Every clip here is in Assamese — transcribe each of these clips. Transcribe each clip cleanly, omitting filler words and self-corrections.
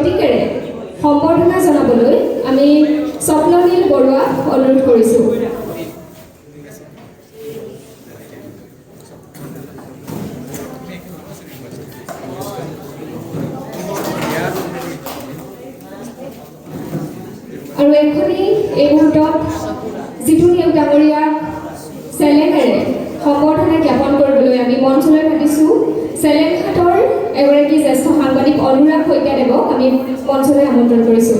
প্ৰতীকেৰে সম্বৰ্ধনা জনাবলৈ আমি স্বপ্ননীল বৰুৱাক অনুৰোধ কৰিছোঁ। আৰু এখনি এই মুহূৰ্তত জিতু নেওগ ডাঙৰীয়াক চেলেঙেৰে সম্বৰ্ধনা জ্ঞাপন কৰিবলৈ আমি মঞ্চলৈ মাতিছোঁ চেলেংঘাটৰ এগৰাকী জ্যেষ্ঠ সাংবাদিক অনুৰাগ শইকীয়াদেৱক আমি মঞ্চলৈ আমন্ত্ৰণ কৰিছোঁ।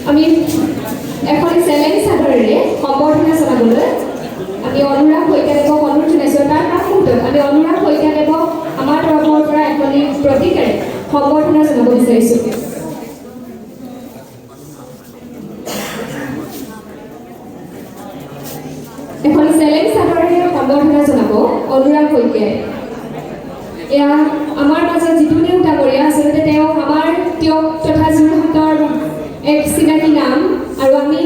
আমি এখনি চেলেং চাদৰেৰে সম্বৰ্ধনা জনাবলৈ আমি অনুৰাগ শইকীয়াদেৱক অনুৰোধ জনাইছোঁ। তাৰ মুহূৰ্তত আমি অনুৰাগ শইকীয়াদেৱক আমাৰ তৰফৰ পৰা এখনি প্ৰতীকেৰে সম্বৰ্ধনা জনাব বিচাৰিছোঁ। এখনি চেলেং চাদৰেৰে সম্বৰ্ধনা জনাব অনুৰাগ শইকীয়াই। এয়া আমাৰ মাজত জিতু নেওগ ডাঙৰীয়া, আচলতে তেওঁ আমাৰ টিয়ক তথা যোৰহাটৰ এক চিনাকি নাম, আৰু আমি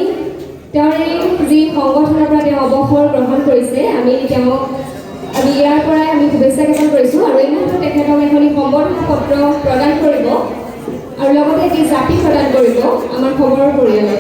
তেওঁৰ এই যি সংগঠনৰ পৰা তেওঁ অৱসৰ গ্ৰহণ কৰিছে আমি ইয়াৰ পৰাই আমি শুভেচ্ছা জ্ঞাপন কৰিছোঁ। আৰু এই মুহূৰ্তত তেখেতক এখনি সম্বৰ্ধনা পত্ৰ প্ৰদান কৰিব আৰু লগতে এটি জাপি প্ৰদান কৰিব আমাৰ খবৰৰ পৰিয়ালে।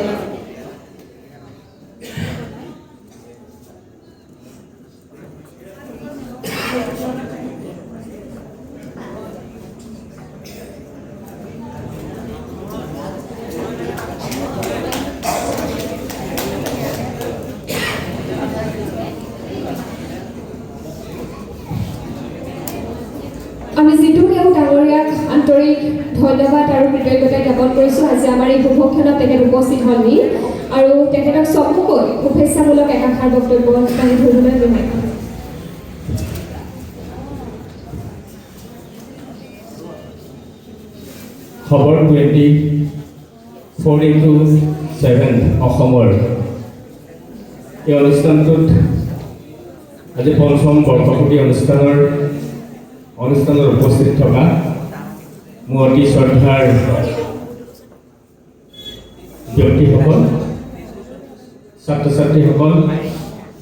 আমি জিতু নেওগ ডাঙৰীয়াক আন্তৰিক ধন্যবাদ আৰু কৃতজ্ঞতা জ্ঞাপন কৰিছোঁ। আজি আমাৰ এই শুভক্ষণত তেখেত উপস্থিত হলহি আৰু তেখেতক চমুকৈ শুভেচ্ছামূলক একাষাৰ বক্তব্য দাঙি ধৰিবলৈ জনাই। খবৰ 24x7 অসমৰ এই অনুষ্ঠানটোত আজি পঞ্চম বৰ্ষপূৰ্তি অনুষ্ঠানত উপস্থিত থকা মোৰ অতি শ্ৰদ্ধাৰ ব্যক্তিসকল, ছাত্ৰ ছাত্ৰীসকল,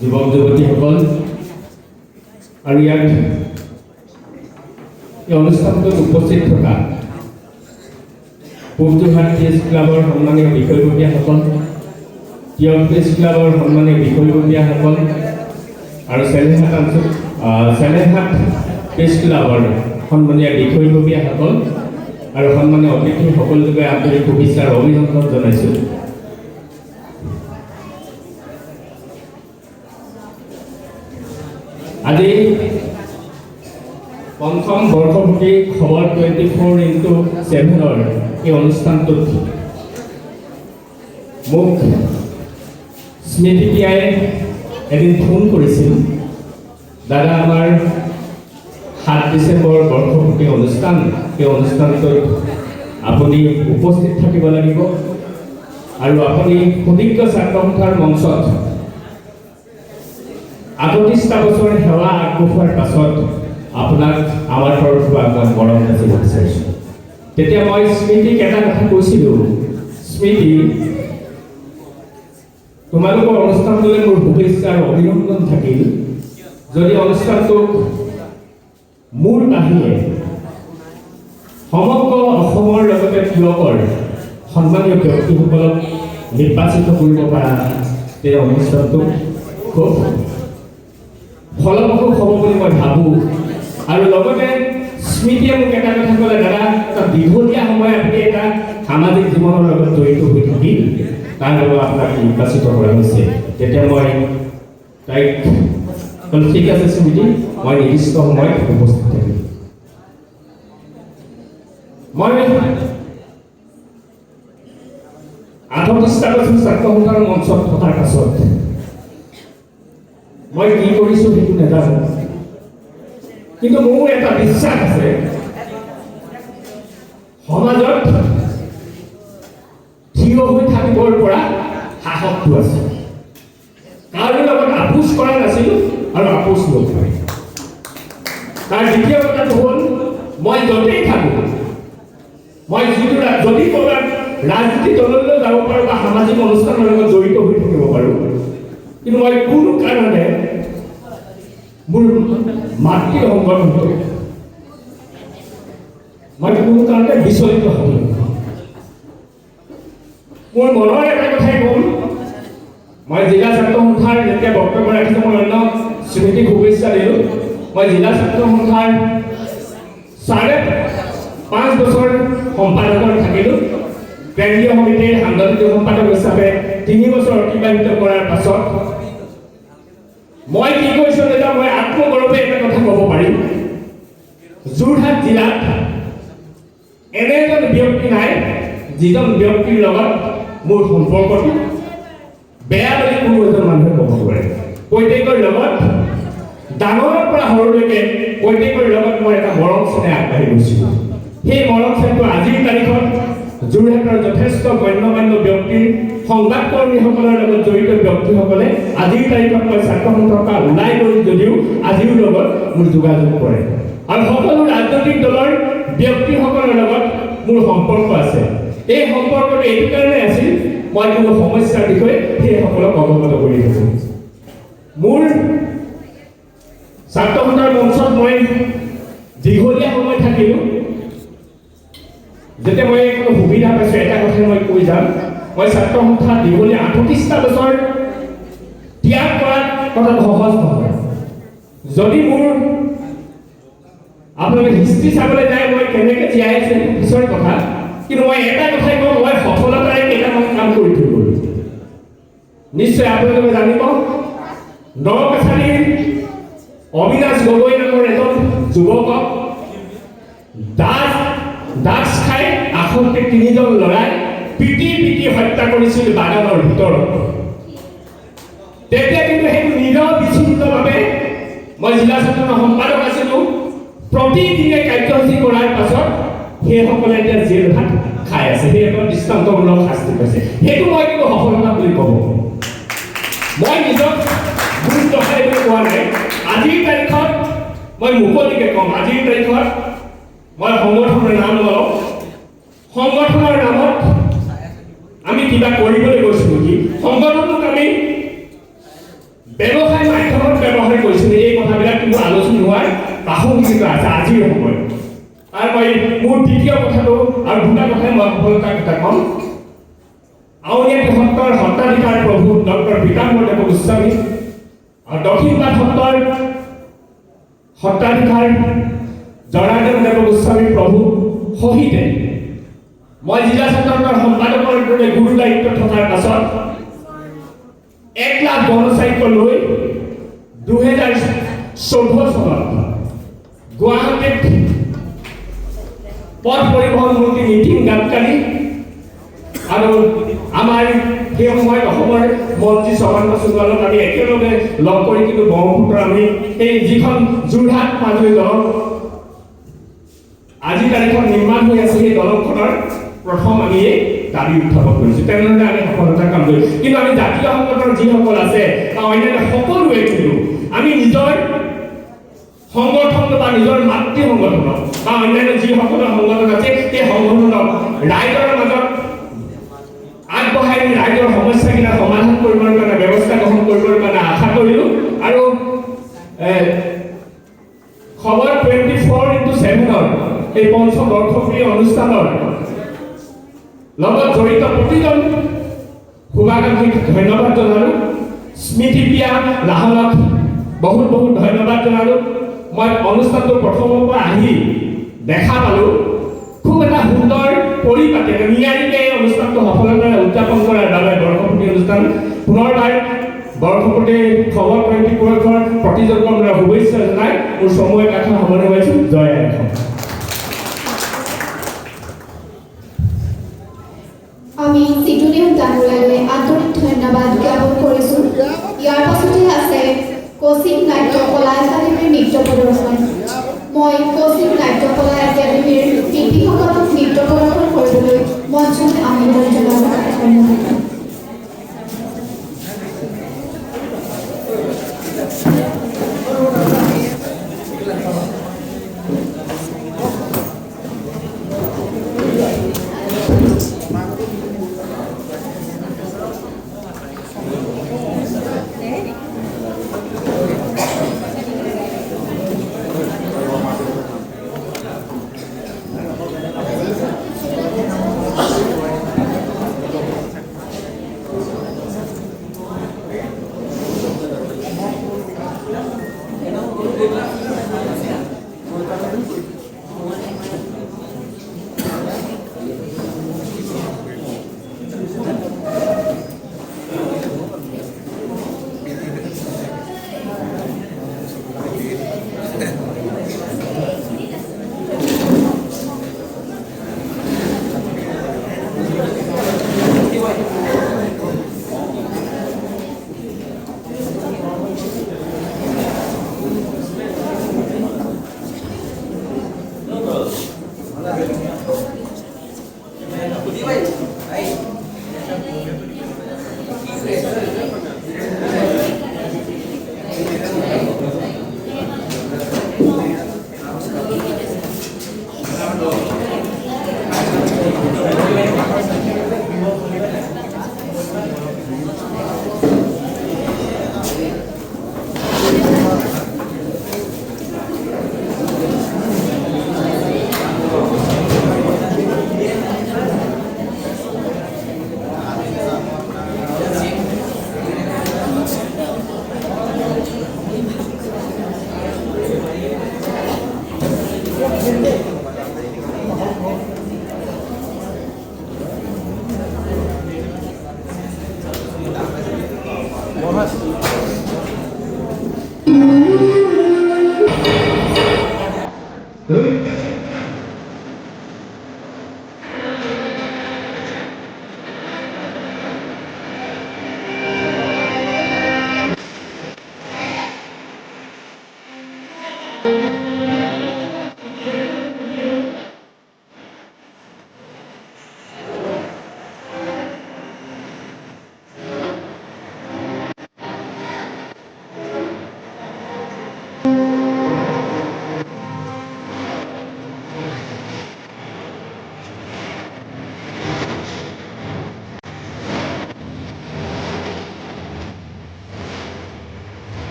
যুৱক যুৱতীসকল আৰু ইয়াত এই অনুষ্ঠানটোত উপস্থিত থকা পূব যোৰহাট প্ৰেছ ক্লাবৰ সন্মানীয় বিষয়ববীয়াসকল, টিয়ক প্ৰেছ ক্লাবৰ সন্মানীয় বিষয়ববীয়াসকল আৰু চেলেংঘাট প্ৰেছ ক্লাবৰ সন্মানীয় বিষয়ববীয়াসকল আৰু সন্মানীয় অতিথি সকলোকে আন্তৰিক শুভেচ্ছা আৰু অভিনন্দন জনাইছোঁ। আজি পঞ্চম বৰ্ষপূৰ্তি খবৰ 24x7 এই অনুষ্ঠানটোত মোক স্মৃতি পিয়াই এদিন ফোন কৰিছিল, দাদা আমাৰ 7 ডিচেম্বৰ বৰ্ষপূৰ্তি অনুষ্ঠান, এই অনুষ্ঠানটোত আপুনি উপস্থিত থাকিব লাগিব আৰু আপুনি সুদীৰ্ঘ ছাত্ৰ সন্থাৰ মঞ্চত 38টা বছৰ সেৱা আগবঢ়োৱাৰ পাছত আপোনাক আমাৰ তৰফৰ পৰা আপোনাক মৰম যাচিব বিচাৰিছোঁ। তেতিয়া মই স্মৃতিক এটা কথা কৈছিলোঁ, স্মৃতি তোমালোকৰ অনুষ্ঠানটোলৈ মোৰ শুভেচ্ছা আৰু অভিনন্দন থাকিল। যদি অনুষ্ঠানটোক মোৰ বাহিৰে সমগ্ৰ অসমৰ লগতে টিয়কৰ সন্মানীয় ব্যক্তিসকলক নিৰ্বাচিত কৰিব পৰা এই অনুষ্ঠানটো খুব ফলপ্ৰসূ হ'ব বুলি মই ভাবোঁ। আৰু লগতে স্মৃতিয়ে মোক এটা কথা ক'লে, দাদা এটা দীঘলীয়া সময় আপুনি এটা সামাজিক জীৱনৰ লগত জড়িত হৈ থাকিল, তাৰ বাবে আপোনাক নিৰ্বাচিত কৰা হৈছে। তেতিয়া মই তাইক ক'লো, ঠিক আছে স্মৃতি, মই নিৰ্দিষ্ট সময়ত উপস্থিত থাকিম। মই 38টা বছৰ ছাত্ৰ সন্থাৰ মঞ্চত থকাৰ পাছত মই কি কৰিছোঁ সেইটো নাজানো, কিন্তু মোৰ এটা বিশ্বাস আছে সমাজত থিয় হৈ থাকিবৰ পৰা সাহসটো আছে। কাৰো লগত আপোচ কৰা নাছিলোঁ, আৰু আপোচ নকৰে। তাৰ দ্বিতীয় কথাটো হ'ল মই য'তেই থাকোঁ, মই যিটো যদি ক'ৰবাত ৰাজনীতি দললৈ যাব পাৰোঁ বা সামাজিক অনুষ্ঠানৰ লগত জড়িত হৈ থাকিব পাৰোঁ, কিন্তু মই কোনো কাৰণে মোৰ মাতৃ সংগঠনটো মই কোনো কাৰণতে বিচলিত হ'ব নোৱাৰোঁ। মোৰ মনৰ এটা কথাই ক'ম, মই জিলা ছাত্ৰ সন্থাৰ যেতিয়া বক্তব্য ৰাখিছোঁ মই অন্য স্মৃতিক শুভেচ্ছা দিলোঁ। মই জিলা ছাত্ৰ সন্থাৰ 5.5 বছৰ সম্পাদকৰ থাকিলোঁ। কেন্দ্ৰীয় সমিতিৰ সাংগঠনিক সম্পাদক হিচাপে 3 বছৰ অতিবাহিত কৰাৰ পাছত মই কি কৈছোঁ এতিয়া মই আত্মগৌৰৱে এটা কথা ক'ব পাৰিম, যোৰহাট জিলাত এনে এজন ব্যক্তি নাই যিজন ব্যক্তিৰ লগত মোৰ সম্পৰ্কটো বেয়া বুলি কোনো এজন মানুহে ক'ব পাৰে। প্ৰত্যেকৰ লগত ডাঙৰৰ পৰা সৰুলৈকে প্ৰত্যেকৰ লগত মই এটা মৰম চেনেহ আগবাঢ়ি গৈছিলোঁ। সেই মৰম চেনেহটো আজিৰ তাৰিখত যোৰহাটৰ যথেষ্ট গণ্যমান্য ব্যক্তিৰ সংবাদকৰ্মীসকলৰ লগত জড়িত ব্যক্তিসকলে আজিৰ তাৰিখত মই ছাত্ৰ সন্থাৰ পৰা ওলাই গৈ যদিও আজিৰ লগত মোৰ যোগাযোগ কৰে আৰু সকলো ৰাজনৈতিক দলৰ ব্যক্তিসকলৰ লগত মোৰ সম্পৰ্ক আছে। এই সম্পৰ্কটো এইটো কাৰণে আছিল মই কোনো সমস্যাৰ বিষয়ে সেইসকলক অৱগত কৰি থাকোঁ। মোৰ ছাত্ৰ সন্থাৰ মঞ্চত মই দীঘলীয়া সময় থাকিলোঁ। যেতিয়া মই কোনো সুবিধা পাইছোঁ এটা কথাই মই কৈ যাম, মই ছাত্ৰ সন্থা দীঘলীয়া 38টা বছৰ ত্যাগ কৰাৰ কথাটো সহজ নহয়। যদি মোৰ আপোনালোকে হিষ্ট্ৰী চাবলৈ যায় মই কেনেকৈ জীয়াই আছোঁ পিছৰ কথা, কিন্তু মই এটা কথাই কওঁ, মই সফলতাৰে কেইটামান কাম কৰি থৈ গ'লোঁ। নিশ্চয় আপোনালোকে জানিব, নৰকাছাৰীৰ অবিনাশ গগৈ নামৰ এজন যুৱকক ড্ৰাগছ খাই আসন্তে 3জন ল'ৰাই পিটি হত্যা কৰিছিল বাগানৰ ভিতৰত। তেতিয়া কিন্তু সেইটো নিৰবিচ্ছিন্নভাৱে মই জিলা ছাত্ৰ সম্পাদক আছিলোঁ। প্ৰতিদিনে কাৰ্যসূচী কৰাৰ পাছত সেইসকলে এতিয়া জেল ভাত খাই আছে, সেই এটা দৃষ্টান্তমূলক শাস্তি পাইছে। সেইটো মই কিন্তু সফলতা বুলি ক'ব। মই নিজক গুৰুত্ব দেখাই বুলি কোৱা নাই। আজিৰ তাৰিখত মই মুকলিকে ক'ম, আজিৰ তাৰিখত মই সংগঠনৰ নাম লওঁ। সংগঠনৰ নামত আমি কিবা কৰিবলৈ গৈছোঁ নেকি? সংগঠনটোক আমি ব্যৱসায় মাধ্যমত ব্যৱহাৰ কৰিছোঁ নেকি? এই কথাবিলাক কিন্তু আলোচনা হোৱাৰ প্ৰাসংগিকতা আছে আজিৰ সময়ত। আৰু মই মোৰ দ্বিতীয় কথাটো আৰু দুটা কথাই মই সফলতাৰ কথা ক'ম। আউনীআটী সত্ৰৰ সত্ৰাধিকাৰ প্ৰভু ডক্টৰ পীতাম্বৰ দেৱ গোস্বামী আৰু দক্ষিণপাট সত্ৰৰ সত্ৰাধিকাৰ জনাৰ্দন দেৱ গোস্বামী প্ৰভু সহিতে মই জিলা ছাত্ৰৰ সম্পাদকৰ দৰে গুৰু দায়িত্ব থকাৰ পাছত 1 লাখ গণচাহিত্য লৈ 2014 চনত গুৱাহাটীত পথ পৰিবহণ মন্ত্ৰী নীতিন গাডকাৰী আৰু আমাৰ সেই সময়ত অসমৰ মন্ত্ৰী সৰ্বানন্দ সোণোৱালক আমি একেলগে লগ কৰি কিন্তু ব্ৰহ্মপুত্ৰ আমি সেই যিখন যোৰহাট মাজুলী দলং আজি তাৰিখত নিৰ্মাণ হৈ আছে, সেই দলংখনৰ প্ৰথম আমি এই দাবী উত্থাপন কৰিছোঁ। তেনেধৰণে আমি সফলতাৰ কাম কৰিছোঁ। কিন্তু আমি জাতীয় সংগঠনৰ যিসকল আছে বা অন্যান্য সকলোৱে কিন্তু আমি নিজৰ সংগঠন বা নিজৰ মাতৃ সংগঠনক বা অন্যান্য যিসকলৰ সংগঠন আছে সেই সংগঠনক ৰাইজৰ মাজত আগবঢ়াই নি ৰাইজৰ সমস্যাবিলাক সমাধান কৰিবৰ কাৰণে ব্যৱস্থা গ্ৰহণ কৰিবৰ কাৰণে আশা কৰিলোঁ। আৰু খবৰ 24x7 এই পঞ্চম বৰ্ষপূৰ্তি অনুষ্ঠানৰ লগত জড়িত প্ৰতিজন শুভাকাংক্ষীক ধন্যবাদ জনালোঁ। স্মৃতি প্ৰিয়া লাহনক বহুত ধন্যবাদ জনালোঁ। মই অনুষ্ঠানটো প্ৰথমৰ পৰা আহি দেখা পালোঁ, খুব এটা সুন্দৰ পৰিপাটি নিয়াৰিকৈ এই অনুষ্ঠানটো সফলতাৰে উদযাপন কৰাৰ বাবে বৰ্ষপূৰ্তি অনুষ্ঠান পুনৰবাৰ বৰ্ষপূৰ্তি খবৰ 24ৰ প্ৰতিজনক শুভেচ্ছা জনাই মোৰ সময় কথা সামৰণি মাৰিছোঁ। জয় আই অসম। আমি চিটুনিউ ডাঙৰীয়ালৈ আন্তৰিক ধন্যবাদ জ্ঞাপন কৰিছোঁ। ইয়াৰ পাছতে আছে কৌশিক নাট্য কলা একাডেমীৰ নৃত্য প্ৰদৰ্শন। মই কৌশিক নাট্য কলা একাডেমীৰ শিল্পীসকলক নৃত্য প্ৰদৰ্শন কৰিবলৈ মঞ্চলৈ আমন্ত্ৰণ জনালোঁ। ধন্যবাদ।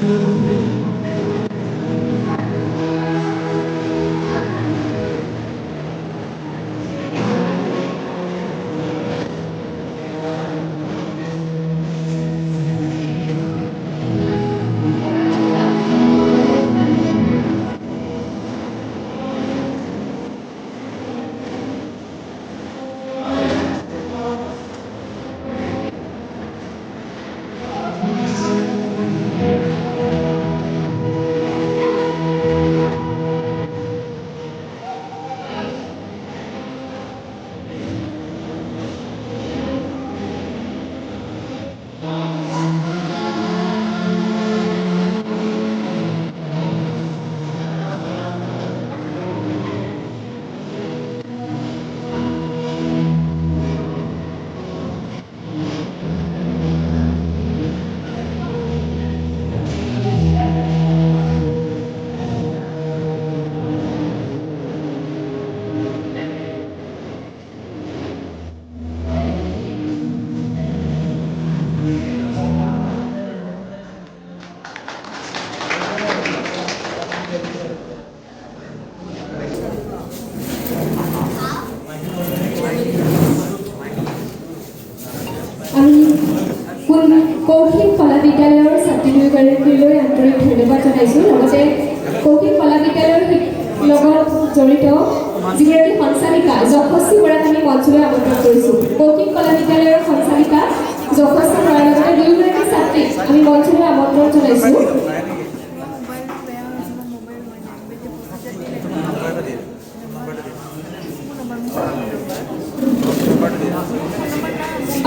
আমি কৌশিক কলা বিদ্যালয়ৰ ছাত্ৰীগৰাকীলৈ আন্তৰিক ধন্যবাদ জনাইছোঁ। লগতে কৌশিক কলা বিদ্যালয়ৰ লগত জড়িত যিগৰাকী সঞ্চালিকা যশস্বী বৰাক আমি মঞ্চলৈ আমন্ত্ৰণ কৰিছোঁ। কৌশিক কলা বিদ্যালয়ৰ সঞ্চালিকা যশস্বী বৰাৰ লগতে দুয়োগৰাকী ছাত্ৰীক আমি মঞ্চলৈ আমন্ত্ৰণ জনাইছোঁ।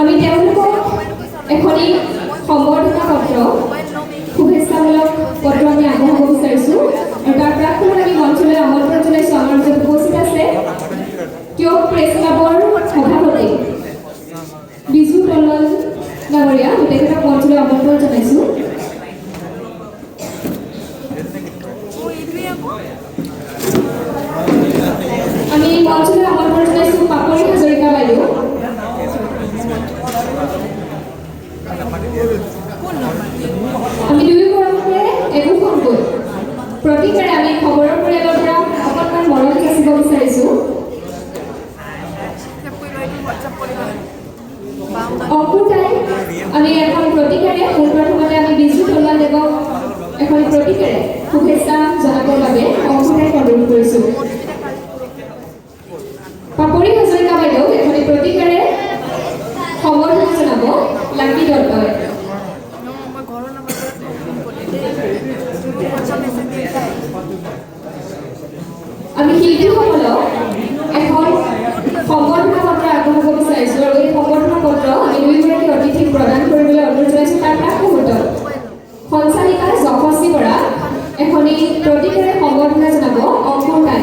আমি তেওঁলোকক এখনি সম্বৰ্ধনা পত্ৰ শুভেচ্ছামূলক পত্ৰ আমি আগবঢ়াব বিচাৰিছোঁ। আৰু তাৰ প্ৰাক্তনত আমি মঞ্চলৈ আমন্ত্ৰণ জনাইছোঁ। আমাৰ মাজত উপস্থিত আছে টিয়ক প্ৰেছ ক্লাবৰ সভাপতি বিজু তলৱাল ডাঙৰীয়া, তেখেতক মঞ্চলৈ আমন্ত্ৰণ জনাইছোঁ। আমি মঞ্চলৈ আমন্ত্ৰণ জনাইছোঁ পাপৰি হাজৰিকা বাইদেউ। আমি দুয়োগৰাকীয়ে একোখনকৈ প্ৰতিকাৰে আমি খবৰৰ পৰিয়ালৰ পৰা অকণমান মৰম যাচিব বিচাৰিছোঁ। অংকুৰদাই আমি এখন প্ৰতিকাৰে পোনপ্ৰথমতে আমি বিজু তলৱাল দেৱক এখন প্ৰতিকাৰে শুভেচ্ছা জনাবৰ বাবে অংকুৰদাইক অনুৰোধ কৰিছোঁ। পাপৰি হাজৰিকা বাইদেউ এখন প্ৰতিকাৰে সম্বৰ্ধনা জনাব লাকি দত্তই। আমি শিল্পীসকলক এখন সম্বৰ্ধনা পত্ৰ আগবঢ়াব বিচাৰিছোঁ আৰু এই সম্বৰ্ধনা পত্ৰ আমি দুয়োগৰাকী অতিথিক প্ৰদান কৰিবলৈ অনুৰোধ জনাইছোঁ। তাৰ প্ৰাকমুহূৰ্তত সঞ্চালিকা যশস্বী বৰাক এখনি প্ৰতিকাৰে সম্বৰ্ধনা জনাব অংকুৰদাই।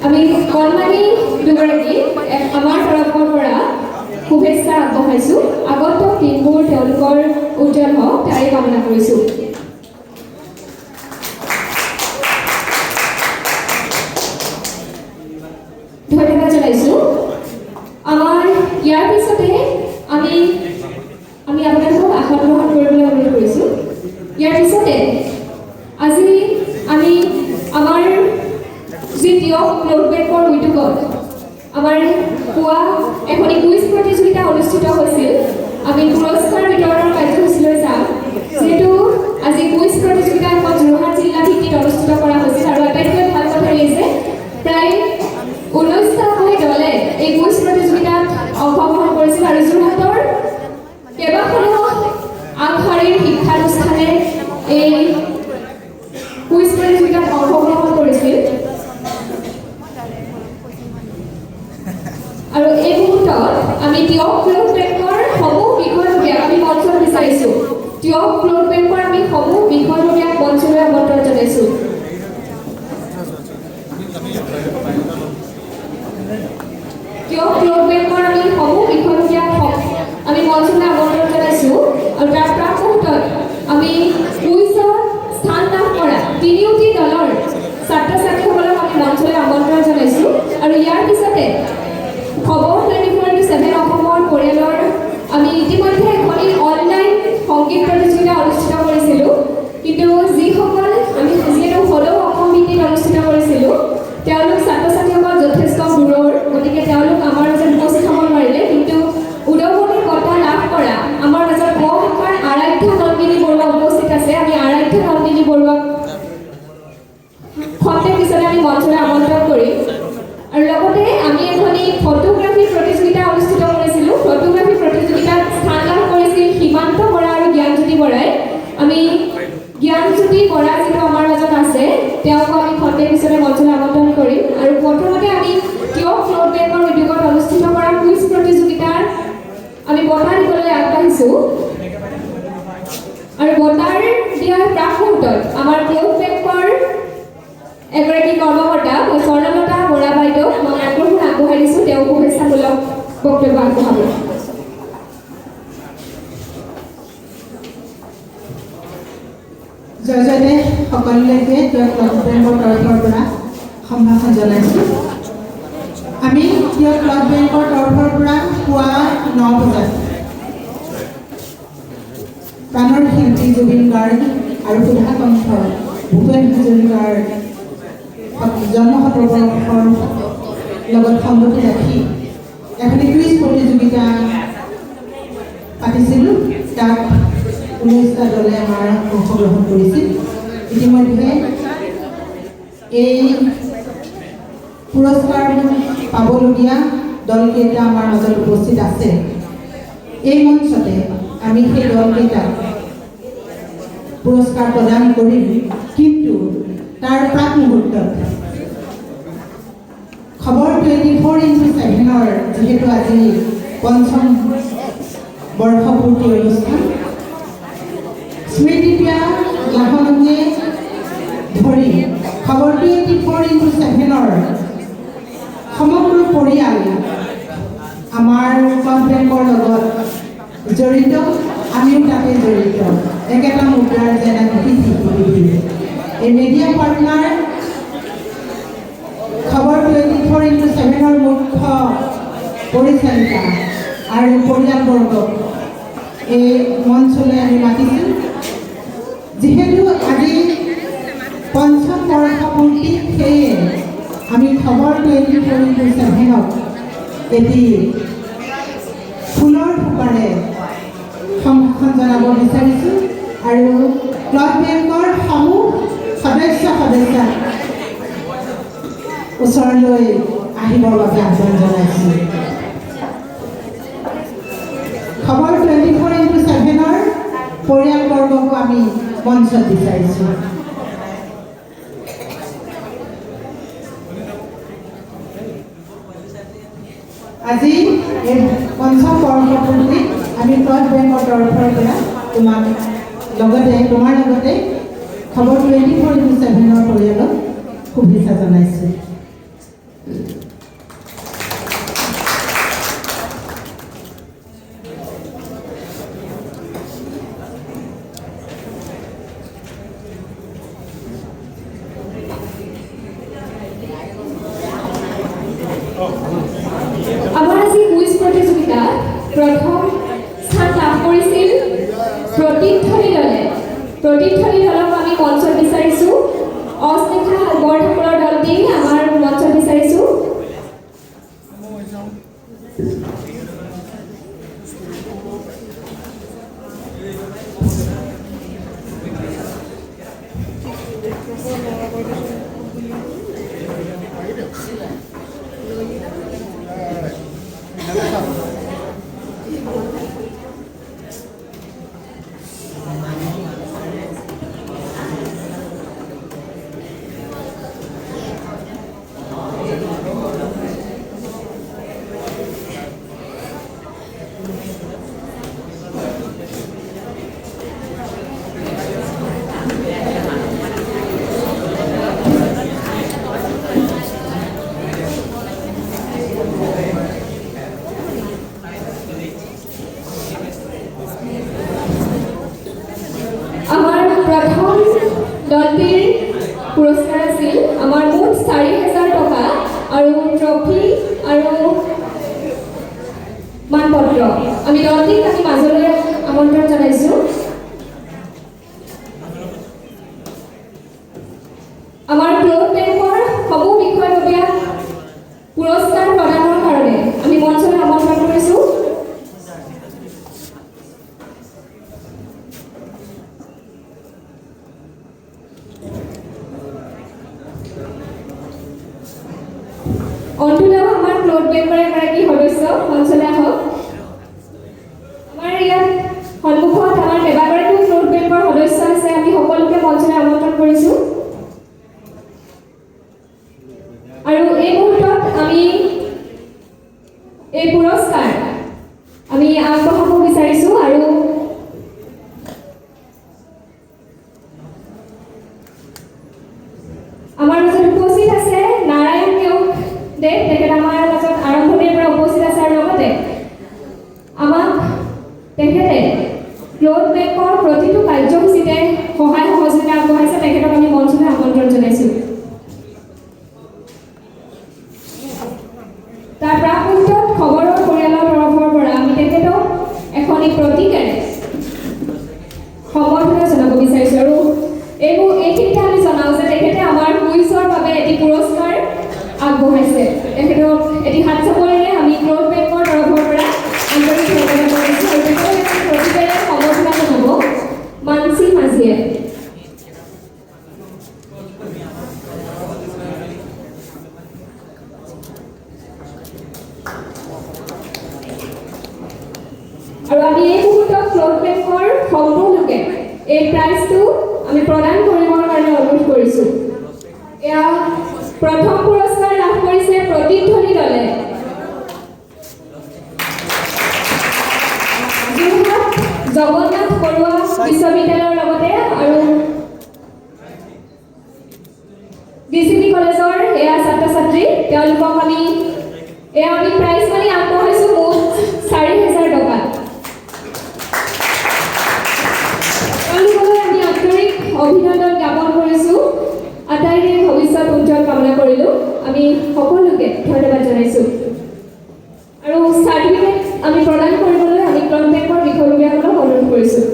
আমি কণমানি দুগৰাকী আমাৰ তৰফৰ পৰা শুভেচ্ছা আগবঢ়াইছোঁ। আগন্তুক দিনবোৰ তেওঁলোকৰ উজ্জ্বল হওক তাৰে কামনা কৰিছোঁ। ধন্যবাদ জনাইছোঁ। আমাৰ ইয়াৰ পিছতে আমি আপোনালোকক আসন গ্ৰহণ কৰিবলৈ অনুৰোধ কৰিছোঁ। ইয়াৰ পিছতে আজি আমি আমাৰ যি টিয়ক ব্লাড বেংকৰ উদ্যোগত আমাৰ পুৱা এখনি কুইজ প্ৰতিযোগিতা অনুষ্ঠিত হৈছিল। আমি পুৰস্কাৰ বিতৰণৰ কাৰ্যসূচীলৈ যাম। যিহেতু আজি কুইজ প্ৰতিযোগিতা এখন যোৰহাট জিলা ভিত্তিত অনুষ্ঠিত কৰা হৈছিল আৰু আটাইতকৈ ভাল কথা এই যে প্ৰায় 19টা দলে এই কুইজ প্ৰতিযোগিতাত অংশগ্ৰহণ কৰিছিল আৰু যোৰহাটৰ কেইবাখনো আগশাৰীৰ শিক্ষানুষ্ঠানে এই কুইজ প্ৰতিযোগিতাত অংশগ্ৰহণ কৰিছিল। আৰু এই মুহূৰ্তত আমি টিয়ক ব্লাড বেংকৰ সমূহ বিষয়ববীয়াক আমি মঞ্চত বিচাৰিছোঁ। টিয়ক ব্লাড বেংকৰ আমি সমূহ বিষয়ববীয়াক মঞ্চলৈ আমন্ত্ৰণ জনাইছোঁ। টিয়ক ব্লাড বেংকৰ আমি সমূহ বিষয়ববীয়াক আমি মঞ্চলৈ আমন্ত্ৰণ জনাইছোঁ। আৰু তাৰ প্ৰাক মুহূৰ্তত আমি কুইজত স্থান লাভ কৰা তিনিওটি দলৰ ছাত্ৰ ছাত্ৰীসকলক আমি মঞ্চলৈ আমন্ত্ৰণ জনাইছোঁ আৰু ইয়াৰ পিছতে খবৰ 24/7 অসমৰ পৰিয়ালৰ আমি ইতিমধ্যে এখনি অনলাইন সংগীত প্ৰতিযোগিতা অনুষ্ঠিত কৰিছিলোঁ কিন্তু যিসকল আমি যিহেতু হ'লেও অসম ভিত্তিত অনুষ্ঠিত কৰিছিলোঁ তেওঁলোক ছাত্ৰ ছাত্ৰীসকল যথেষ্ট দূৰৰ গতিকে তেওঁলোক আমাৰ মাজত উপস্থিত হ'ব নোৱাৰিলে কিন্তু উদগনি বঁটা লাভ কৰা আমাৰ মাজত ক শাখাৰ আৰাধ্যা নন্দিনী বৰুৱা উপস্থিত আছে আমি আৰাধ্যা নন্দিনী বৰুৱাক খন্তেক পিছতে আমি মঞ্চলৈ আমন্ত্ৰণ কৰিম আৰু লগতে আমি এখনি ফটোগ্ৰাফী প্ৰতিযোগিতা অনুষ্ঠিত কৰিছিলোঁ ফটোগ্ৰাফী প্ৰতিযোগিতাত স্থান লাভ কৰিছিল সীমান্ত বৰা আৰু জ্ঞানজ্যোতি বৰাই আমি জ্ঞানজ্যোতি বৰা যিটো আমাৰ মাজত আছে তেওঁক আমি খন্তেক পিছতে মঞ্চলৈ আমন্ত্ৰণ কৰিম আৰু প্ৰথমতে আমি কিয় ফ্লোট বেংকৰ উদ্যোগত অনুষ্ঠিত কৰা কুইজ প্ৰতিযোগিতাৰ আমি বঁটা দিবলৈ আগবাঢ়িছোঁ আৰু বঁটাৰ দিয়াৰ প্ৰাক মুহূৰ্তত আমাৰ ফ্লোট বেংকৰ এগৰাকী কৰ্মকৰ্তা স্বৰ্ণলতা বৰা বাইদেউক মই আগ্ৰহ আগবঢ়াই দিছোঁ তেওঁ শুভেচ্ছামূলক বক্তব্য আগবঢ়াব জয়জয়তে সকলোলৈকে তেওঁক ক্লাব বেংকৰ তৰফৰ পৰা সম্ভাষণ জনাইছোঁ আমি তেওঁক ক্লাব বেংকৰ তৰফৰ পৰা পুৱা 9 বজাত প্ৰাণৰ শিল্পী জুবিন গাৰ্গ আৰু সুধা কণ্ঠ ভূপেন হাজৰিকাৰ জন্ম শতবৰ্ষৰ লগত সংগতি ৰাখি এখনি কুইজ প্ৰতিযোগিতা পাতিছিলোঁ তাত 19টা দলে আমাৰ অংশগ্ৰহণ কৰিছিল ইতিমধ্যে এই পুৰস্কাৰ পাবলগীয়া দলকেইটা আমাৰ মাজত উপস্থিত আছে এই মঞ্চতে আমি সেই দলকেইটাক পুৰস্কাৰ প্ৰদান কৰিম কিন্তু তাৰ প্ৰাক মুহূৰ্তত খবৰ 24/7 যিহেতু আজি পঞ্চম বৰ্ষপূৰ্তি অনুষ্ঠান স্মৃতিপ্ৰিয়া লাহনকে ধৰি খবৰ 24/7 সমগ্ৰ পৰিয়াল আমাৰ ক্লাব বেংকৰ লগত জড়িত আমিও তাতে জড়িত একেটা মুদ্ৰাৰ যেন এই মিডিয়া পাৰ্টনাৰ খবৰ 24/7 মুখ্য পৰিচালিকা আৰু পৰিয়ালবৰ্গক এই মঞ্চলৈ আমি মাতিছোঁ যিহেতু আজি পঞ্চম বৰ্ষপূৰ্তি সেয়ে আমি খবৰ 24/7 এটি ফুলৰ থোপাৰে সম্ভাষণ জনাব বিচাৰিছোঁ আৰু ক্লাব বেংকৰ সমূহ সদস্যা ওচৰলৈ আহিবৰ বাবে আহ্বান জনাইছোঁ খবৰ 24/7 পৰিয়ালবৰ্গকো আমি মঞ্চত বিচাৰিছোঁ আজি এই পঞ্চম বৰ্ষপূৰ্তি আমি ক্লাব বেংকৰ তৰফৰ পৰা তোমাৰ লগতে খবৰ 24/7 পৰিয়ালক শুভেচ্ছা জনাইছোঁ আমাৰ আজি কুইজ প্ৰতিযোগিতাত প্ৰথম স্থান লাভ কৰিছিল প্ৰতিধ্বনি দলক আমি মঞ্চত বিচাৰিছোঁ অস্নেহা বৰঠাকুৰৰ দলটি আমাৰ মঞ্চত বিচাৰিছোঁ পুৰস্কাৰ আছিল আমাৰ মুঠ 4,000 টকা আৰু ট্ৰফি আৰু মানপত্ৰ আমি দলটিক আমি মাজলৈ আমন্ত্ৰণ জনাইছোঁ আমাৰ ক্লথ বেংকৰ সমূহ বিষয়ববীয়া পুৰস্কাৰ প্ৰদানৰ কাৰণে আমি মঞ্চলৈ আমন্ত্ৰণ কৰিছোঁ অন্তুলেও আমাৰ ক্লথ বেংকৰ এগৰাকী সদস্য মঞ্চলৈ আহক আমাৰ ইয়াত সন্মুখত আমাৰ কেইবাগৰাকীও ক্লথ বেংকৰ সদস্য আছে আমি সকলোকে মঞ্চলৈ আমন্ত্ৰণ কৰিছোঁ আৰু এই মুহূৰ্তত আমি এই পুৰস্কাৰ আমি আগবঢ়াব বিচাৰিছোঁ আৰু আমাৰ মাজত উপস্থিত আছে নাৰায়ণ নেওগ দেৱ তেখেত আমাৰ মাজত আৰম্ভণিৰ পৰা উপস্থিত আছে আৰু লগতে আমাক তেখেতে ক্লথ বেংকৰ প্ৰতিটো কাৰ্যসূচীতে সহায় সহযোগিতা আগবঢ়াইছে তেখেতক আমি মঞ্চলৈ আমন্ত্ৰণ জনাইছোঁ তাৰ প্ৰাকমুহূৰ্তত খবৰৰ পৰিয়ালৰ তৰফৰ পৰা আমি তেখেতক এখনি প্ৰতীকেৰে সম্বৰ্ধনা জনাব বিচাৰিছোঁ আৰু এইখিনিতে আমি জনাওঁ যে তেখেতে আমাৰ কুইজৰ বাবে এটি পুৰস্কাৰ আগবঢ়াইছে তেখেতক এটি হাত চাপৰিৰে আমি ক্লথ বেংকৰ তৰফৰ পৰা আন্তৰিক ধন্যবাদ জনাইছোঁ আৰু তেখেতক এটি প্ৰতীকেৰে সম্বৰ্ধনা জনাব মানসী মাঝিয়ে আৰু আমি এই মুহূৰ্তত ক্লথ বেংকৰ সম্পূৰ্ণকে এই প্ৰাইজটো আমি প্ৰদান কৰিবৰ কাৰণে অনুৰোধ কৰিছোঁ এয়া প্ৰথম পুৰস্কাৰ লাভ কৰিছে প্ৰতিধ্বনি দলে যোৰহাট জগন্নাথ বৰুৱা বিশ্ববিদ্যালয়ৰ লগতে আৰু ডিচিপি কলেজৰ এয়া ছাত্ৰ ছাত্ৰী তেওঁলোকক আমি প্ৰাইজ মানি আগবঢ়াইছোঁ মুঠ 4,000 টকা তেওঁলোকলৈ আমি আন্তৰিক অভিনন্দন জ্ঞাপন কৰিছোঁ আটাইৰে ভৱিষ্যত উজ্জ্বল কামনা কৰিলোঁ আমি সকলোকে ধন্যবাদ জনাইছোঁ আৰু চাৰ্টিফিকেট আমি প্ৰদান কৰিবলৈ আমি ক্লথ বেংকৰ বিষয়ববীয়াসকলক অনুৰোধ কৰিছোঁ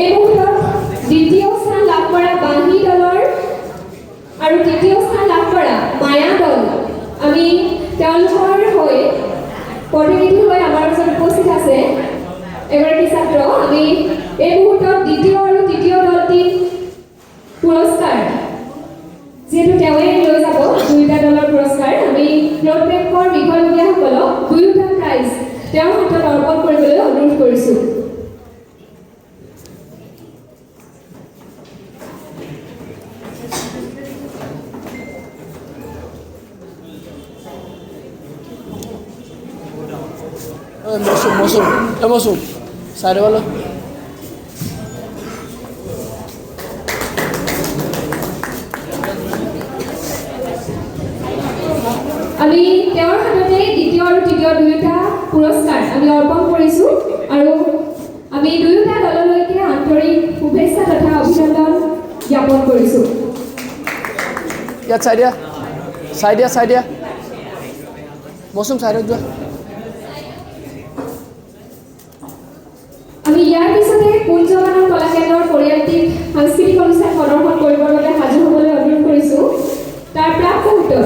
এই মুহূৰ্তত দ্বিতীয় স্থান লাভ কৰা বাঁহী দলৰ আৰু তৃতীয় স্থান লাভ কৰা মায়া দল আমি তেওঁলোকৰ হৈ প্ৰতিনিধি হৈ আমাৰ ওচৰত উপস্থিত আছে এগৰাকী ছাত্ৰ আমি এই মুহূৰ্তত দ্বিতীয় আৰু তৃতীয় দলটি পুৰস্কাৰ যিহেতু তেওঁৱে লৈ যাব দুয়োটা দলৰ পুৰস্কাৰ আমি ক্লথ বেংকৰ বিষয়ববীয়াসকলক দুয়োটা প্ৰাইজ তেওঁৰ হাতত অৰ্পণ কৰিবলৈ অনুৰোধ কৰিছোঁ Masuk. Saya ada bala. আমি তেওঁৰ হাততে দ্বিতীয় আৰু তৃতীয় দুয়োটা পুৰস্কাৰ আমি অৰ্পণ কৰিছোঁ আৰু আমি দুয়োটা দললৈকে আন্তৰিক শুভেচ্ছা তথা অভিনন্দন জ্ঞাপন কৰিছোঁ Ya, saya dia. Masuk saya ada. আমি ইয়াৰ পিছতে কুঞ্জমানন কলা কেন্দ্ৰৰ পৰিয়ালটিক সাংস্কৃতিক অনুষ্ঠান প্ৰদৰ্শন কৰিবৰ বাবে সাজু হ'বলৈ অনুৰোধ কৰিছোঁ তাৰ প্ৰাকমুহূৰ্তত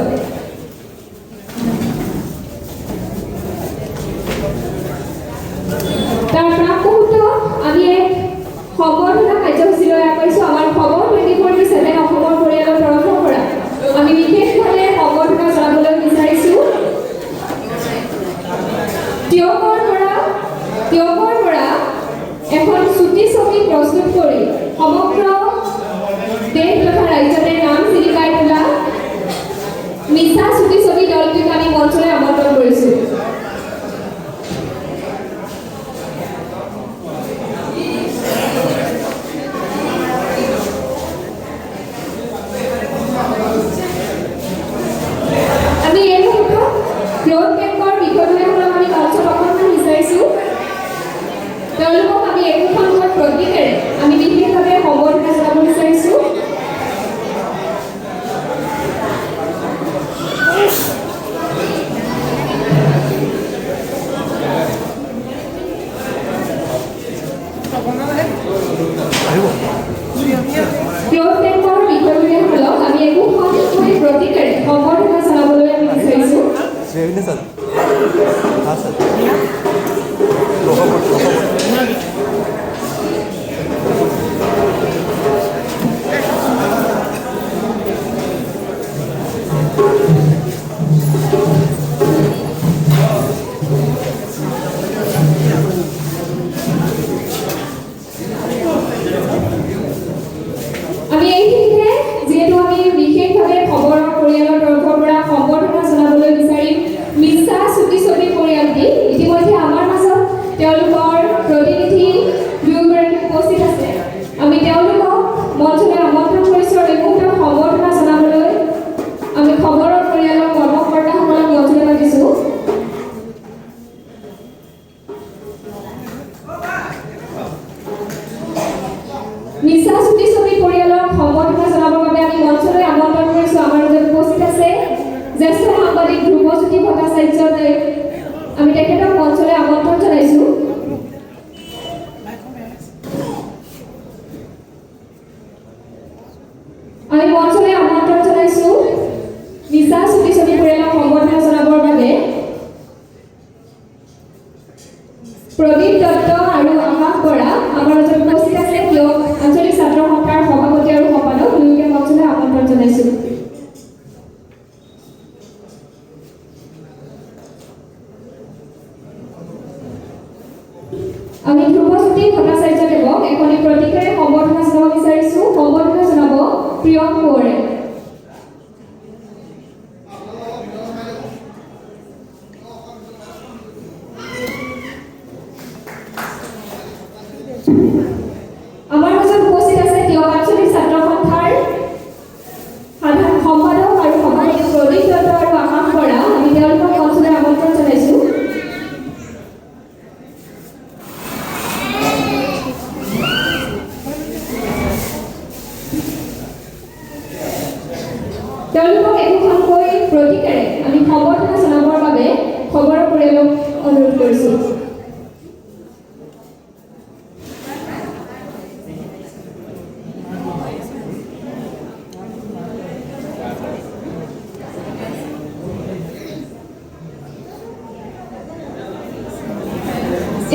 আমি এক সম্বৰ্ধনা কাৰ্যসূচীলৈ আগবাঢ়িছোঁ আমাৰ খবৰ 24/7 অসমৰ পৰিয়ালৰ তৰফৰ পৰা আমি বিশেষভাৱে সম্বৰ্ধনা জনাবলৈ বিচাৰিছোঁ টিয়কৰ পৰা এখন চুটি ছবি প্ৰস্তুত কৰি সমগ্ৰ ক্লথ বেংকৰ বিষয়ববীয়াসকলক আমি একোখনকৈ প্ৰতীকেৰে সম্বৰ্ধনা জনাবলৈ আমি বিচাৰিছোঁ। আমি এইখিনিতে যিহেতু আমি বিশেষভাৱে খবৰৰ পৰিয়ালৰ তৰফৰ পৰা সম্বৰ্ধনা জনাবলৈ বিচাৰিম মিছা চুটি ছবি পৰিয়ালটি। ইতিমধ্যে আমাৰ মাজত তেওঁলোকৰ প্ৰতিনিধি দুয়োগৰাকী উপস্থিত আছে। আমি তেওঁলোকক মঞ্চলৈ আমন্ত্ৰণ কৰিছোঁ আৰু এই মুহূৰ্তত সম্বৰ্ধনা জনাবলৈ আমি খবৰৰ পৰিয়ালৰ কৰ্মকৰ্তাসকলক মঞ্চলৈ মাতিছোঁ। মিছা চুটি ছবি পৰিয়ালক সম্বৰ্ধনা জনাবৰ বাবে আমি মঞ্চলৈ আমন্ত্ৰণ কৰিছোঁ। আমাৰ মাজত উপস্থিত আছে জ্যেষ্ঠ সাংবাদিক ধ্ৰুৱজ্যোতি ভট্টাচাৰ্য। আমি তেখেতক মঞ্চলৈ আমন্ত্ৰণ জনাইছোঁ। আমি মঞ্চলৈ আমন্ত্ৰণ জনাইছোঁ মিছা চুটি ছবি পৰিয়ালক সম্বৰ্ধনা জনাবৰ বাবে প্ৰদীপ দত্ত আৰু আকাশ বৰা আমাৰ মাজত উপস্থিত আছে। তেওঁক আঞ্চলিক ছাত্ৰ সন্থাৰ সভাপতি আৰু সম্পাদক দুয়োকে মঞ্চলৈ আমন্ত্ৰণ জনাইছোঁ। আমি ধ্ৰুৱজ্যোতি ভট্টাচাৰ্য দেৱক এখনি প্ৰতীকেৰে সম্বৰ্ধনা জনাব বিচাৰিছোঁ। সম্বৰ্ধনা জনাব প্ৰিয়ম কোঁৱৰে। আমাৰ মাজত উপস্থিত আছে তেওঁক আঞ্চলিক ছাত্ৰ সন্থাৰ সাধাৰণ সম্পাদক আৰু সভাপতি প্ৰদীপ দত্ত আৰু আকাশ বৰা। আমি তেওঁলোকক মঞ্চলৈ আমন্ত্ৰণ জনাইছোঁ। তেওঁলোকক একোখনকৈ প্ৰতীকেৰে আমি সম্বৰ্ধনা জনাবৰ বাবে খবৰৰ পৰিয়ালক অনুৰোধ কৰিছোঁ।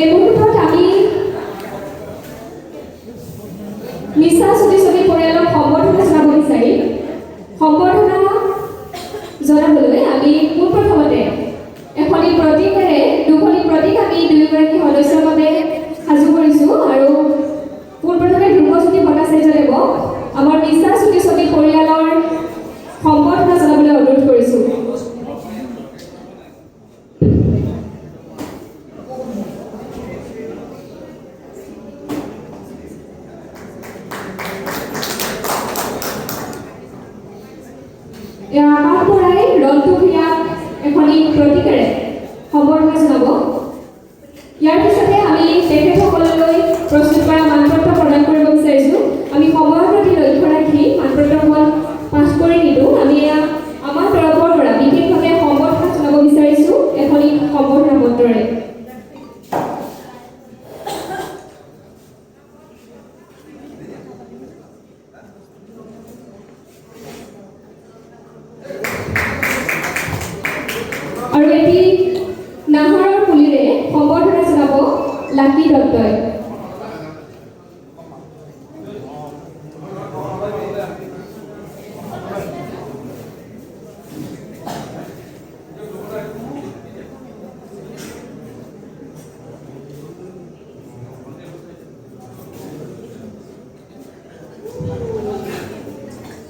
এই মুহূৰ্তত আমি মিছা চুটি ছবি পৰিয়ালক সম্বৰ্ধনা জনাব বিচাৰিম। সম্বৰ্ধনা জনাবলৈ আমি পোনপ্ৰথমতে এখনি প্ৰতীকেৰে দুখনি প্ৰতীক আমি দুয়োগৰাকী সদস্যৰ বাবে সাজু কৰিছোঁ আৰু পোনপ্ৰথমে ধ্ৰুৱজ্যোতি ভট্টাচাৰ্য দেৱক আমাৰ মিছা চুটি ছবি পৰিয়ালৰ সম্বৰ্ধনা জনাবলৈ অনুৰোধ কৰিছোঁ। আকাশ বৰাই ৰন্টু ভূঞাক এখনি প্ৰতীকেৰে সম্বৰ্ধনা জনাব। ইয়াৰ পিছতে আমি তেখেতসকললৈ প্ৰস্তুত কৰা মানপত্ৰ প্ৰদান কৰিব বিচাৰিছোঁ। আমি সময়ৰ প্ৰতি লক্ষ্য ৰাখি মানপত্ৰখন পাঠ কৰি নিদিওঁ। আমি আমাৰ তৰফৰ পৰা বিশেষভাৱে সম্বৰ্ধনা জনাব বিচাৰিছোঁ এখনি সম্বৰ্ধনা পত্ৰৰে। আৰু এটি নাহৰৰ পুলিৰে সম্বৰ্ধনা জনাব লাকি দত্তই।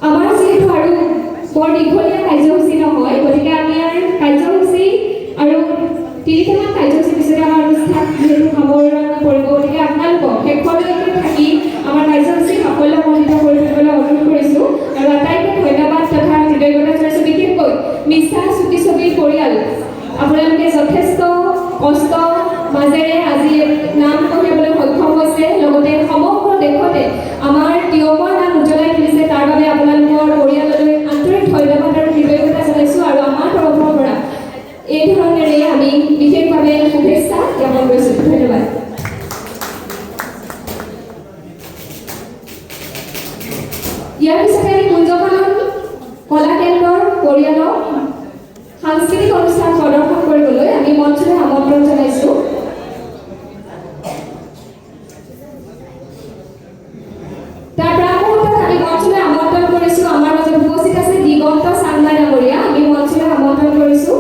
আমাৰ যিহেতু আৰু বৰ দীঘলীয়া কাৰ্যসূচী নহয়, গতিকে আমি কাৰ্যসূচী আৰু ৩০টামান কাৰ্যসূচী পিছতে আমাৰ অনুষ্ঠান যিহেতু সামৰণি পৰিব, গতিকে আপোনালোকক শেষলৈকে থাকি আমাৰ কাৰ্যসূচী সাফল্যমণ্ডিত কৰি তুলিবলৈ অনুৰোধ কৰিছোঁ আৰু আটাইতকৈ ধন্যবাদ তথা কৃতজ্ঞতা জনাইছোঁ বিশেষকৈ মিছা চুটি ছবি পৰিয়াল। আপোনালোকে যথেষ্ট কষ্ট মাজেৰে আজি নাম কঢ়িয়াবলৈ সক্ষম হৈছে, লগতে সমগ্ৰ দেশতে আমাৰ তিয়কৰ নাম উজ্বলাই তুলিছে। তাৰ বাবে আপোনালোকৰ পৰিয়াললৈ আন্তৰিক ধন্যবাদ আৰু কৃতজ্ঞতা জনাইছোঁ আৰু আমাৰ তৰফৰ পৰা এই ধৰণেৰে আমি বিশেষভাৱে শুভেচ্ছা জ্ঞাপন কৰিছোঁ। ধন্যবাদ। ইয়াৰ পিছতে আমি কুঞ্জকানন কলা কেন্দ্ৰৰ পৰিয়ালক সাংস্কৃতিক অনুষ্ঠান প্ৰদৰ্শন কৰিবলৈ আমি মঞ্চলৈ আমন্ত্ৰণ জনাইছোঁ। তাৰ প্ৰাকমুহূৰ্তত আমি মঞ্চলৈ আমন্ত্ৰণ কৰিছোঁ, আমাৰ মাজত উপস্থিত আছে দিগন্ত চাংমাই ডাঙৰীয়া, আমি মঞ্চলৈ আমন্ত্ৰণ কৰিছোঁ।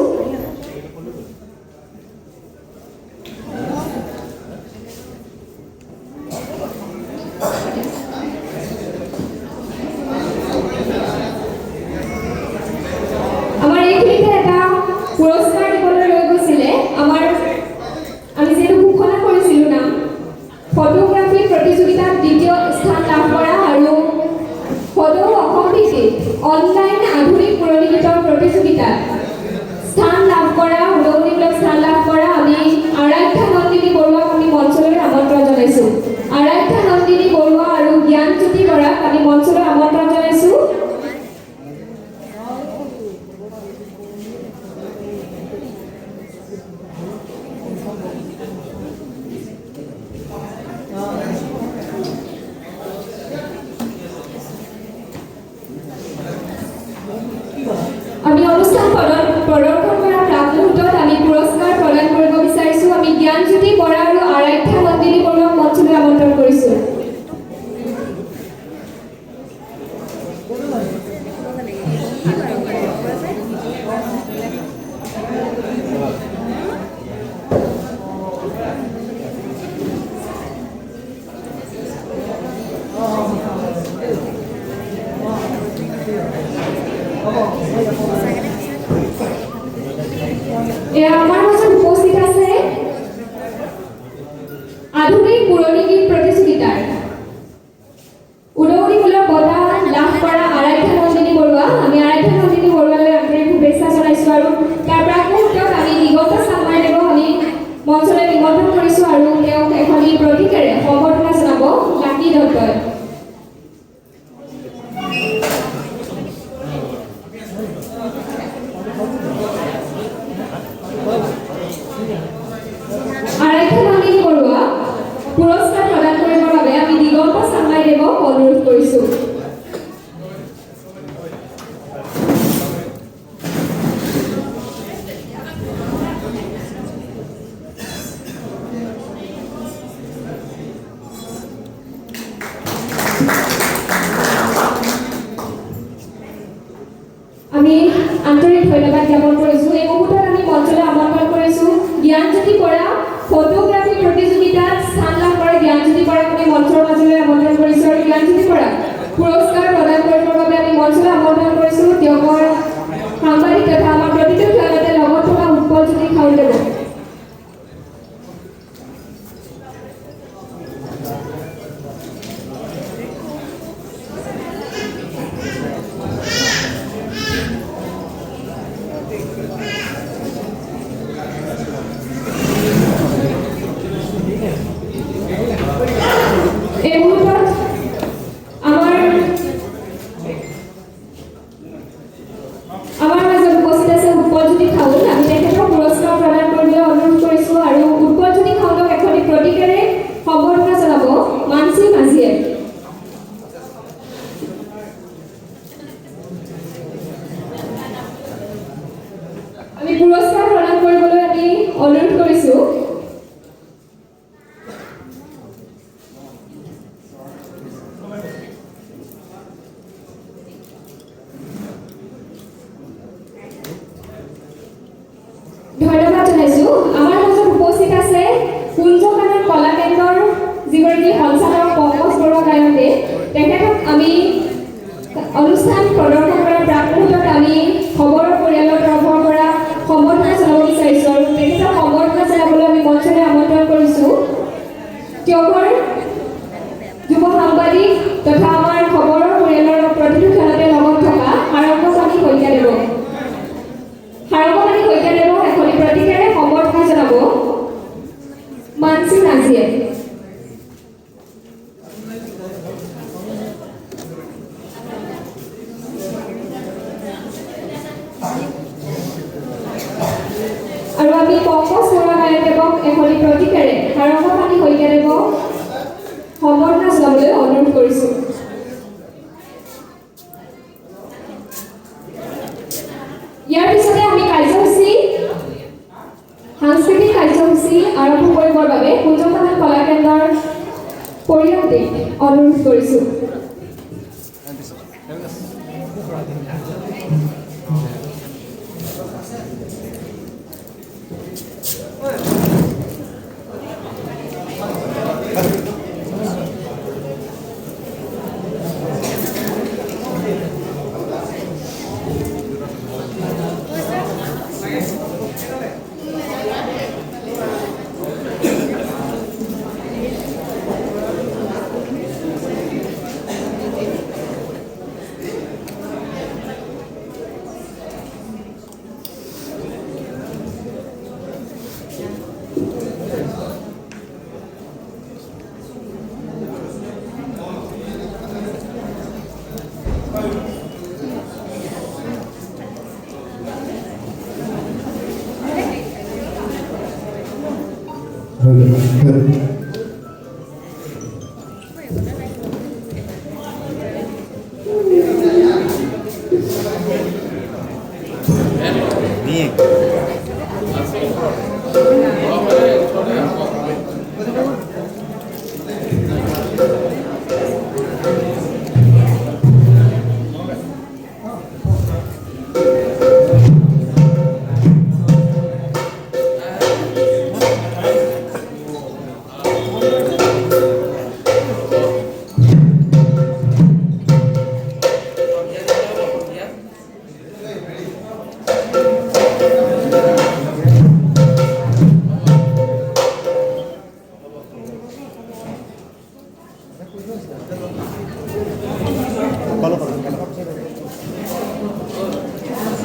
আমাৰ এইখিনিতে এটা পুৰস্কাৰ দিবলৈ লৈ গৈছিলে, আমি যিহেতু ঘোষণা কৰিছিলোঁ নাম, ফটোগ্ৰাফী প্ৰতিযোগিতাত দ্বিতীয় স্থান লাভ কৰা আৰু ফটো অসম ভিত্তিক অনলাইন আধুনিক পুৰণি গীতৰ প্ৰতিযোগিতাত স্থান লাভ কৰা, উদগনিমূলক স্থান লাভ কৰা আমি আৰাধ্যা নন্দিনী বৰুৱাক আমি মঞ্চলৈ আমন্ত্ৰণ জনাইছোঁ। আৰাধ্যা নন্দিনী বৰুৱা আৰু জ্ঞানজ্যোতি বৰাক আমি মঞ্চলৈ আমন্ত্ৰণ জনাইছোঁ। আমি অনুষ্ঠান প্ৰদৰ্শন কৰা প্ৰাকমুহূৰ্তত আমি পুৰস্কাৰ প্ৰদান কৰিব বিচাৰিছোঁ। আমি জ্ঞানজ্যোতি বৰা আৰু আৰাধ্যা নন্দিনী বৰুৱাক মঞ্চলৈ আমন্ত্ৰণ কৰিছোঁ। আমাৰ মাজত উপস্থিত আছে আধুনিক পুৰণি গীত প্ৰতিযোগিতাৰ উদগনিমূলক বঁটা লাভ কৰা আৰাধ্যা নন্দিনী বৰুৱা। আমি আৰাধ্যা নন্দিনী বৰুৱালৈ আন্তৰিক শুভেচ্ছা জনাইছোঁ আৰু তাৰ প্ৰাকমুহূৰ্তত আমি দিগন্ত চাংমাইদেৱক আমি মঞ্চলৈ নিমন্ত্ৰণ কৰিছোঁ আৰু তেওঁক এখনি প্ৰতীকেৰে সম্বৰ্ধনা জনাব লাকি দত্তই। আৰাধ্যা নন্দিনী বৰুৱা পুৰস্কাৰ প্ৰদান কৰিবৰ বাবে আমি দিগন্ত চাংমাইদেৱক অনুৰোধ কৰিছোঁ। আমি আন্তৰিক ধন্যবাদ জ্ঞাপন কৰিছোঁ। এই মুহূৰ্তত আমি মঞ্চলৈ আমন্ত্ৰণ কৰিছোঁ জ্ঞানজ্যোতি বৰা, ফটোগ্ৰাফী প্ৰতিযোগিতাত স্থান লাভ কৰা জ্ঞানজ্যোতি বৰাক আমি মঞ্চৰ মাজলৈ আমন্ত্ৰণ কৰিছোঁ আৰু জ্ঞানজ্যোতি বৰাক পুৰস্কাৰ প্ৰদান কৰিবৰ বাবে আমি মঞ্চলৈ আমন্ত্ৰণ কৰিছোঁ তেওঁৰ সাংবাদিক তথা আমাৰ প্ৰতিটো খেলতে লগত থকা উৎপলজ্যোতি খাউণ্ডেৱক। এই মুহূৰ্তত আমাৰ মাজত উপস্থিত আছে উৎপলজ্যোতি খাউণ্ড। আমি তেখেতক পুৰস্কাৰ প্ৰদান কৰিবলৈ অনুৰোধ কৰিছোঁ আৰু উৎপলজ্যোতি খাউণ্ডক এখনি প্ৰতীকেৰে সম্বৰ্ধনা জনাব মানসী মাঝিয়ে। আমি পুৰস্কাৰ প্ৰদান কৰিবলৈ আমি অনুৰোধ কৰিছোঁ। ধন্যবাদ জনাইছোঁ। আমাৰ মাজত উপস্থিত আছে কুঞ্জকানন কলা কেন্দ্ৰৰ যিগৰাকী সঞ্চালক পংকজ বৰুৱা গায়কে। তেখেতক আমি অনুষ্ঠান প্ৰদৰ্শন কৰাৰ প্ৰাকমুহূৰ্তত আমি খবৰৰ পৰিয়ালৰ তৰফৰ পৰা সম্বৰ্ধনা জনাব বিচাৰিছোঁ আৰু তেখেতক সম্বৰ্ধনা জনাবলৈ আমি মঞ্চলৈ আমন্ত্ৰণ কৰিছোঁ তেওঁৰ যুৱ সাংবাদিক তথা আমাৰ খবৰৰ পৰিয়ালৰ প্ৰতিটো খেলতে লগত থকা সাৰংগবাণী শইকীয়াদেৱক। সাৰংগবাণী শইকীয়াদেৱক এখনি প্ৰতীকেৰে সম্বৰ্ধনা জনাব মানসী নাজিয়ে। আৰু আমি পংকজ বৰুৱা গায়কদেৱক এখনি প্ৰতীকেৰে সাৰংগবাণী শইকীয়াদেৱক সম্বৰ্ধনা জনাবলৈ অনুৰোধ কৰিছোঁ। আৰম্ভ কৰিবৰ বাবে কুঞ্জসদন কলা কেন্দ্ৰৰ পৰিয়ালটিক অনুৰোধ কৰিছোঁ।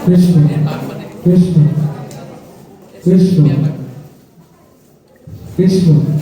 Krishna, Krishna, Krishna, Krishna.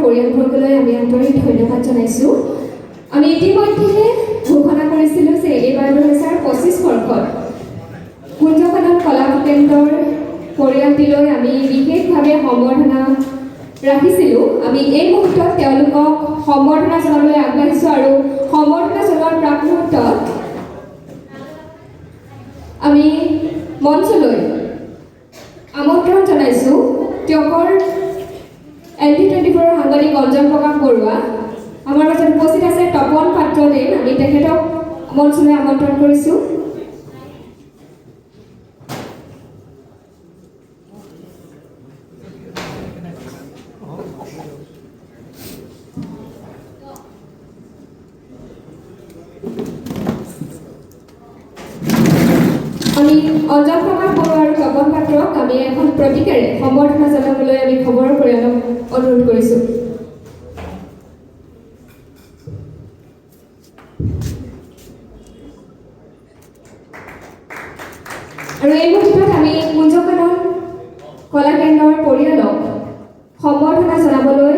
পৰিয়ালবৰ্গলৈ আমি আন্তৰিক ধন্যবাদ জনাইছোঁ। আমি ইতিমধ্যে ঘোষণা কৰিছিলোঁ যে এইবাৰ 2025 বৰ্ষত কুঞ্জকানন কলা কেন্দ্ৰৰ পৰিয়ালটিলৈ আমি বিশেষভাৱে সম্বৰ্ধনা ৰাখিছিলোঁ। আমি এই মুহূৰ্তত তেওঁলোকক সম্বৰ্ধনা জনাবলৈ আগবাঢ়িছোঁ আৰু সম্বৰ্ধনা জনোৱাৰ প্ৰাক মুহূৰ্তত আমি মঞ্চলৈ আমন্ত্ৰণ জনাইছোঁ টিয়কৰ LT24 সাংবাদিক অঞ্জন প্ৰকাশ বৰুৱা। আমাৰ মাজত উপস্থিত আছে তপন পাত্ৰদেৱ। আমি তেখেতক মঞ্চলৈ আমন্ত্ৰণ কৰিছোঁ। আমি অঞ্জন প্ৰকাশ বৰুৱা আৰু তপন পাত্ৰক আমি এখন প্ৰতীকেৰে সম্বৰ্ধনা জনাবলৈ আমি খবৰৰ পৰিয়ালক অনুৰোধ কৰিছোঁ। আৰু এই মুহূৰ্তত আমি কুঞ্জকানন কলা কেন্দ্ৰৰ পৰিয়ালক সম্বৰ্ধনা জনাবলৈ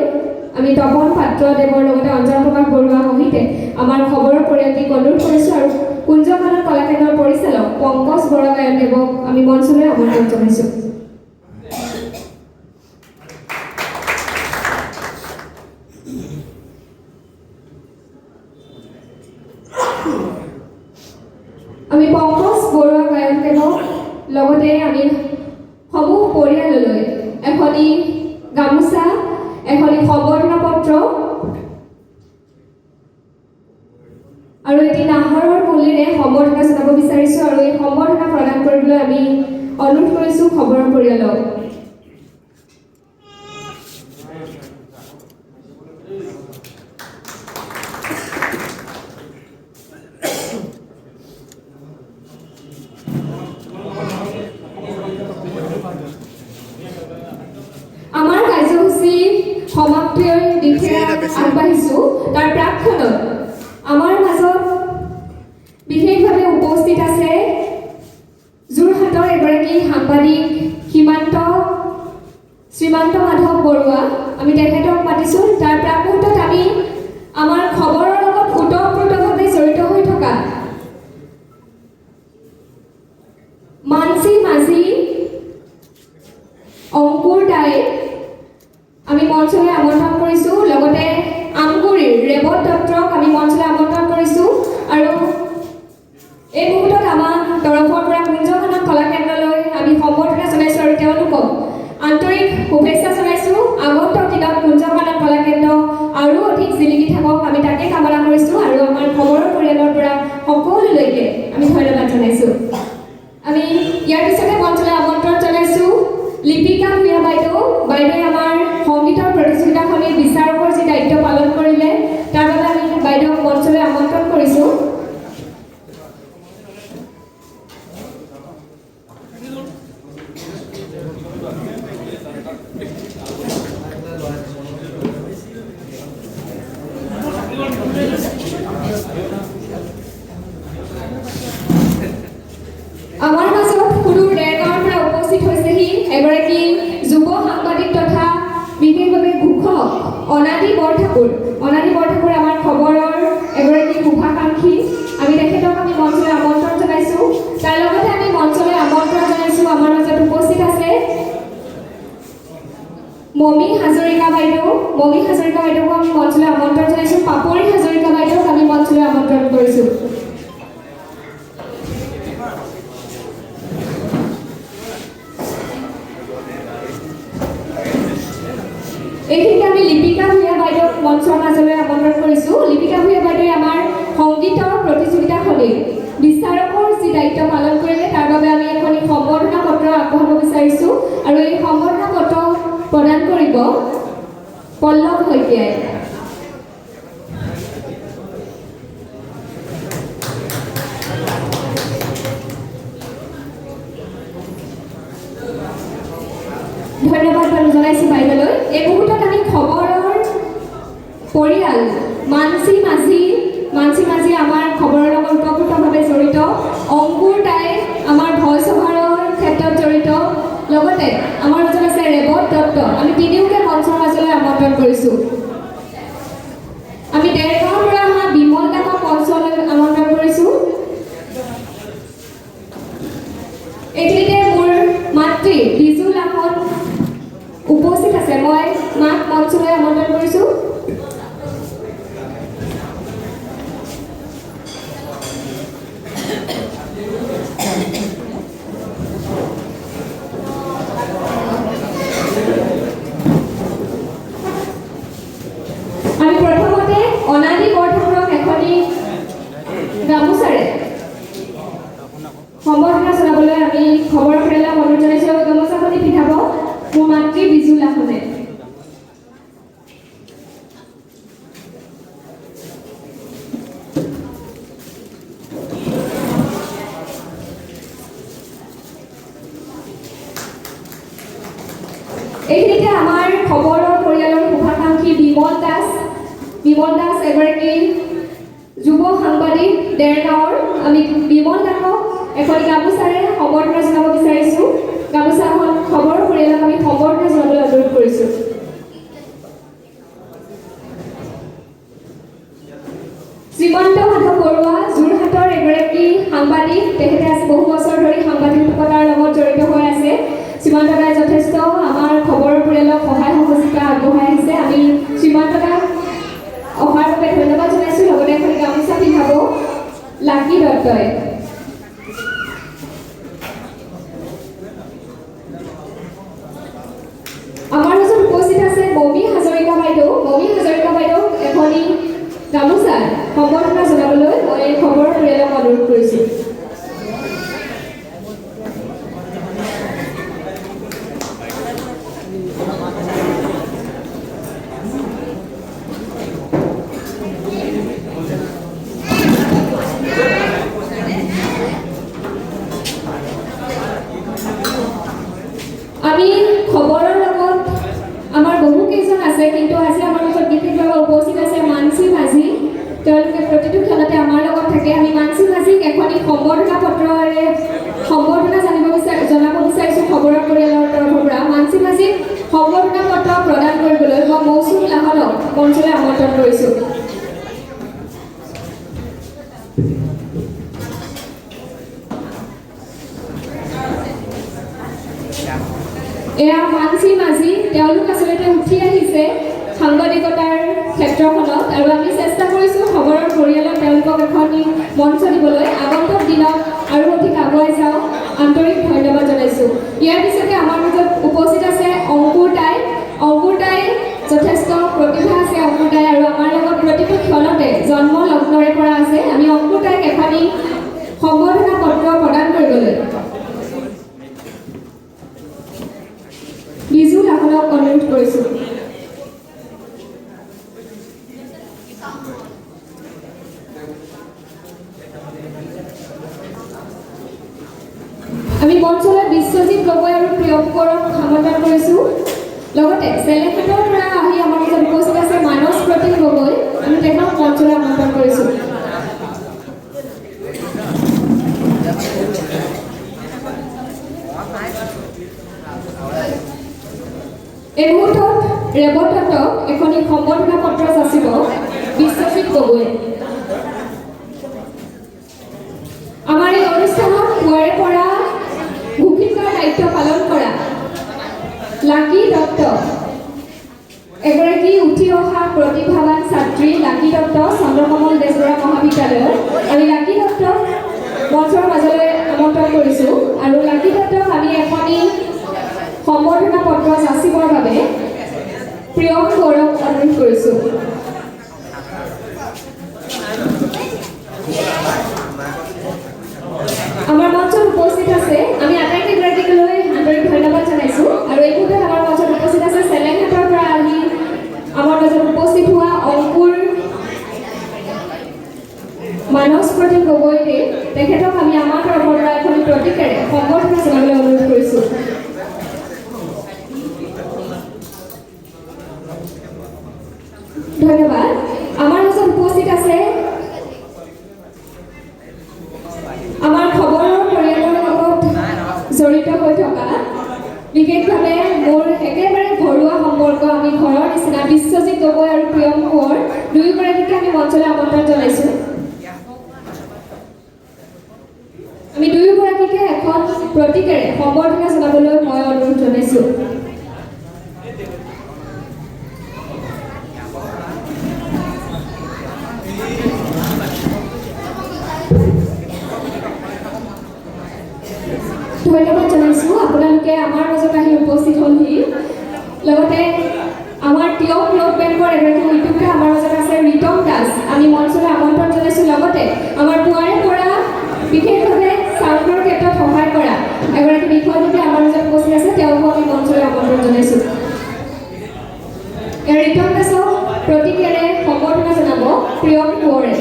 আমি তপন পাত্ৰদেৱৰ লগতে অঞ্জন প্ৰকাশ বৰুৱাৰ সহিতে আমাৰ খবৰৰ পৰিয়ালটিক অনুৰোধ কৰিছোঁ আৰু কুঞ্জকানন কলা কেন্দ্ৰৰ পৰিচালক পংকজ বৰাগায়নদেৱক আমি মঞ্চলৈ আমন্ত্ৰণ জনাইছোঁ। আমি পংকজ বৰুৱাগায়নদেৱক লগতে আমি সমূহ পৰিয়াললৈ এখনি গামোচা, এখনি সম্বৰ্ধনা পত্ৰ আৰু এটি নাহৰৰ পুলিৰে সম্বৰ্ধনা জনাব বিচাৰিছোঁ আৰু এই সম্বৰ্ধনা প্ৰদান কৰিবলৈ আমি অনুৰোধ কৰিছোঁ খবৰৰ পৰিয়ালক। আমাৰ কাৰ্যসূচী সমাপ্তিৰ দিশে আগবাঢ়িছোঁ। তাৰ প্ৰাকক্ষণত আমাৰ মাজত বিশেষভাৱে উপস্থিত আছে যোৰহাটৰ এগৰাকী সাংবাদিক শ্ৰীমান্ত মাধৱ বৰুৱা। আমি তেখেতক মাতিছোঁ। তাৰ প্ৰাক মুহূৰ্তত আমি আমাৰ খবৰৰ লগত ওতঃপ্ৰোতভাৱে জড়িত হৈ থকা মানসী মাঝি অংকুৰ দাই আমি মঞ্চলৈ আমন্ত্ৰণ কৰিছোঁ। লগতে আমগুৰিৰ ৰেৱত দত্তক আমি মঞ্চলৈ আমন্ত্ৰণ কৰিছোঁ আৰু এই মুহূৰ্তত আমাৰ তৰফৰ পৰা কুঞ্জকানন কলা কেন্দ্ৰলৈ আমি সম্বৰ্ধনা জনাইছোঁ আৰু তেওঁলোকক আন্তৰিক শুভেচ্ছা জনাইছোঁ। আগন্তুক দিনত কুঞ্জকানন কলা কেন্দ্ৰ আৰু অধিক জিলিকি থাকক আমি তাকে কামনা কৰিছোঁ আৰু আমাৰ খবৰৰ পৰিয়ালৰ পৰা সকলোলৈকে আমি ধন্যবাদ জনাইছোঁ। আমি ইয়াৰ পিছতে মঞ্চলৈ আমন্ত্ৰণ জনাইছোঁ লিপিকা ভূঞা বাইদেৱে আমাৰ সংগীতৰ প্ৰতিযোগিতাখনিৰ বিচাৰকৰ যি দায়িত্ব পালন কৰিলে তাৰ বাবে আমি বাইদেউক মঞ্চলৈ আমন্ত্ৰণ কৰিছোঁ। আমাৰ মাজত সুদূৰ ডেৰগাঁৱৰ পৰা উপস্থিত হৈছেহি এগৰাকী যুৱ সাংবাদিক তথা বিশেষভাৱে ঘোষক অনাদি বৰঠাকুৰ আমাৰ খবৰৰ এগৰাকী শুভাকাংক্ষী। আমি তেখেতক আমি মঞ্চলৈ আমন্ত্ৰণ জনাইছোঁ। তাৰ লগতে আমি মঞ্চলৈ আমন্ত্ৰণ জনাইছোঁ আমাৰ মাজত উপস্থিত আছে মমি হাজৰিকা বাইদেউক আমি মঞ্চলৈ আমন্ত্ৰণ জনাইছোঁ। পাপৰি হাজৰিকা বাইদেউক আমি মঞ্চলৈ আমন্ত্ৰণ কৰিছোঁ। এইখিনিতে আমি লিপিকা ভূঞা বাইদেউক মঞ্চৰ মাজলৈ আমন্ত্ৰণ কৰিছোঁ। লিপিকা ভূঞা বাইদেৱে আমাৰ সংগীতৰ প্ৰতিযোগিতাখনিৰ বিচাৰকৰ যি দায়িত্ব পালন কৰিলে তাৰ বাবে আমি এখন সম্বৰ্ধনা পত্ৰ আগবঢ়াব বিচাৰিছোঁ আৰু এই সম্বৰ্ধনা পত্ৰ প্ৰদান কৰিব পল্লৱ শইকীয়াই। ধন্যবাদ জনাইছোঁ বাইদেউলৈ। এই মুহূৰ্তত আমি খবৰৰ পৰিয়াল মানসী মাঝি আমাৰ খবৰৰ লগত ওতঃপ্ৰোতভাৱে জড়িত, অংকুৰ দাই আমাৰ ভইচ অভাৰৰ ক্ষেত্ৰত জড়িত, লগতে আমাৰ মাজত আছে ৰেৱত দত্ত। আমি তিনিওকে মঞ্চৰ মাজলৈ আমন্ত্ৰণ কৰিছোঁ। মঞ্চলৈ আমন্ত্ৰণ কৰিছোঁ। আমি প্ৰথমতে অনাদি বৰঠাকুৰক এখনি গামোচাৰে সম্বৰ্ধনা জনাবলৈ আমি খবৰ খেলা অনুৰোধ জনাইছোঁ। গামোচাখনি পিন্ধাব মোৰ মাতৃ বিজু লাহনে। এইখিনিতে আমাৰ খবৰৰ পৰিয়ালৰ শুভাকাংক্ষী বিমল দাস এগৰাকী যুৱ সাংবাদিক ডেৰগাঁৱৰ। আমি বিমল দাসক এখন গামোচাৰে সম্বৰ্ধনা জনাব বিচাৰিছোঁ। গামোচাখন খবৰৰ পৰিয়ালক আমি সম্বৰ্ধনা জনাবলৈ অনুৰোধ কৰিছোঁ। শ্ৰীমন্ত মাধৱ বৰুৱা যোৰহাটৰ এগৰাকী সাংবাদিক। তেখেতে আজি বহু বছৰ ধৰি সাংবাদিকতাৰ লগত জড়িত হৈ আছে। শ্ৰীমন্ত দাই যথেষ্ট আমাৰ খবৰৰ পৰিয়ালক সহায় সহযোগিতা আগবঢ়াই আহিছে। আমি শ্ৰীমন্ত দাক অহাৰ বাবে ধন্যবাদ জনাইছোঁ। লগতে এখন গামোচা পিন্ধাব লাকী দত্তই। আমাৰ মাজত উপস্থিত আছে মমী হাজৰিকা বাইদেউ। মমী হাজৰিকা বাইদেউ এখনি গামোচা সম্বৰ্ধনা জনাবলৈ মই খবৰৰ পৰিয়ালক অনুৰোধ কৰিছোঁ। আমি খবৰৰ লগত আমাৰ বহু কেইজন আছে, কিন্তু আজি আমাৰ মাজত বিশেষভাৱে উপস্থিত আছে মানসী মাঝি। তেওঁলোকে প্ৰতিটো খেলতে আমাৰ লগত থাকে। আমি মানসী মাঝিক এখনি সম্বৰ্ধনা পত্ৰৰে সম্বৰ্ধনা জনাব বিচাৰিছোঁ খবৰৰ পৰিয়ালৰ তৰফৰ পৰা। মানসী মাঝিক সম্বৰ্ধনা পত্ৰ প্ৰদান কৰিবলৈ মই মৌচুম লাহনক মঞ্চলৈ আমন্ত্ৰণ কৰিছোঁ। এয়া মানসী মাঝি। তেওঁলোক আচলতে উঠি আহিছে সাংবাদিকতাৰ ক্ষেত্ৰখনত, আৰু আমি চেষ্টা কৰিছোঁ খবৰৰ পৰিয়ালক তেওঁলোকক এখন মঞ্চ দিবলৈ। আগন্তুক দিনত আৰু অধিক আগুৱাই যাওক, আন্তৰিক ধন্যবাদ জনাইছোঁ। ইয়াৰ পিছতে আমাৰ মাজত উপস্থিত আছে অংকুৰ তাই। অংকুৰ তাই যথেষ্ট প্ৰতিভা আছে অংকুৰ তাই, আৰু আমাৰ লগত প্ৰতিটো ক্ষণতে জন্ম লগ্নৰে পৰা আছে। আমি অংকুৰ তাইক এখনি সম্বৰ্ধনা পত্ৰ প্ৰদান কৰিবলৈ বিজু লাহনক অনুৰোধ কৰিছোঁ। আমি মঞ্চলৈ বিশ্বজিৎ গগৈ আৰু প্ৰিয়ংকৰক আমন্ত্ৰণ কৰিছোঁ। লগতে চেলেঘাটৰ পৰা আহি আমাৰ মাজত উপস্থিত আছে মানস প্ৰতীক গগৈ। আমি তেখেতক মঞ্চলৈ আমন্ত্ৰণ কৰিছোঁ। এই মুহূৰ্তত ৰেৱতক এখনি সম্বৰ্ধনা পত্ৰ যাচিব বিশ্বজিৎ গগৈ। আমাৰ এই অনুষ্ঠানত পুৱাৰে পৰা ঘোষিকাৰ দায়িত্ব পালন কৰা লাকী দত্ত এগৰাকী উঠি অহা প্ৰতিভাৱান ছাত্ৰী। লাকী দত্ত চন্দ্ৰকমল বেজবৰুৱা মহাবিদ্যালয়ৰ। আমি লাকী দত্তক মঞ্চৰ মাজলৈ আমন্ত্ৰণ কৰিছোঁ, আৰু লাকী দত্তক আমি এখনি সম্বৰ্ধনা পত্ৰ যাচিবৰ বাবে প্ৰিয়ংকৰক অনুৰোধ কৰিছোঁ। আমাৰ মঞ্চত উপস্থিত আছে, আমি আটাইকেইগৰাকীলৈ আন্তৰিক ধন্যবাদ জনাইছোঁ। আৰু এই মুহূৰ্তত আমাৰ মঞ্চত উপস্থিত আছে চেলেঘাটৰ পৰা আহি আমাৰ মাজত উপস্থিত হোৱা অংকুৰ মানস প্ৰতীক গগৈ। তেখেতক আমি আমাৰ তৰফৰ পৰা এখন প্ৰতীকেৰে সম্বৰ্ধনা জনাবলৈ অনুৰোধ কৰিছোঁ। ধন্যবাদ। আমাৰ মাজত উপস্থিত আছে আমাৰ খবৰৰ পৰিয়ালৰ লগত জড়িত হৈ থকা বিশেষভাৱে মোৰ একেবাৰে ঘৰুৱা সম্পৰ্ক, আমি ঘৰৰ নিচিনা বিশ্বজিৎ গগৈ আৰু প্ৰিয়ংকৰ দুয়োগৰাকীকে আমি মঞ্চলৈ আমন্ত্ৰণ জনাইছোঁ। আমি দুয়োগৰাকীকে এখন প্ৰতীকেৰে সম্বৰ্ধনা জনাবলৈ মই অনুৰোধ জনাইছোঁ। ৰিটাৰ্ণ দাসক প্ৰতিক্ৰিয়াৰে সম্বৰ্ধনা জনাব প্ৰিয়ম কোঁৱৰে।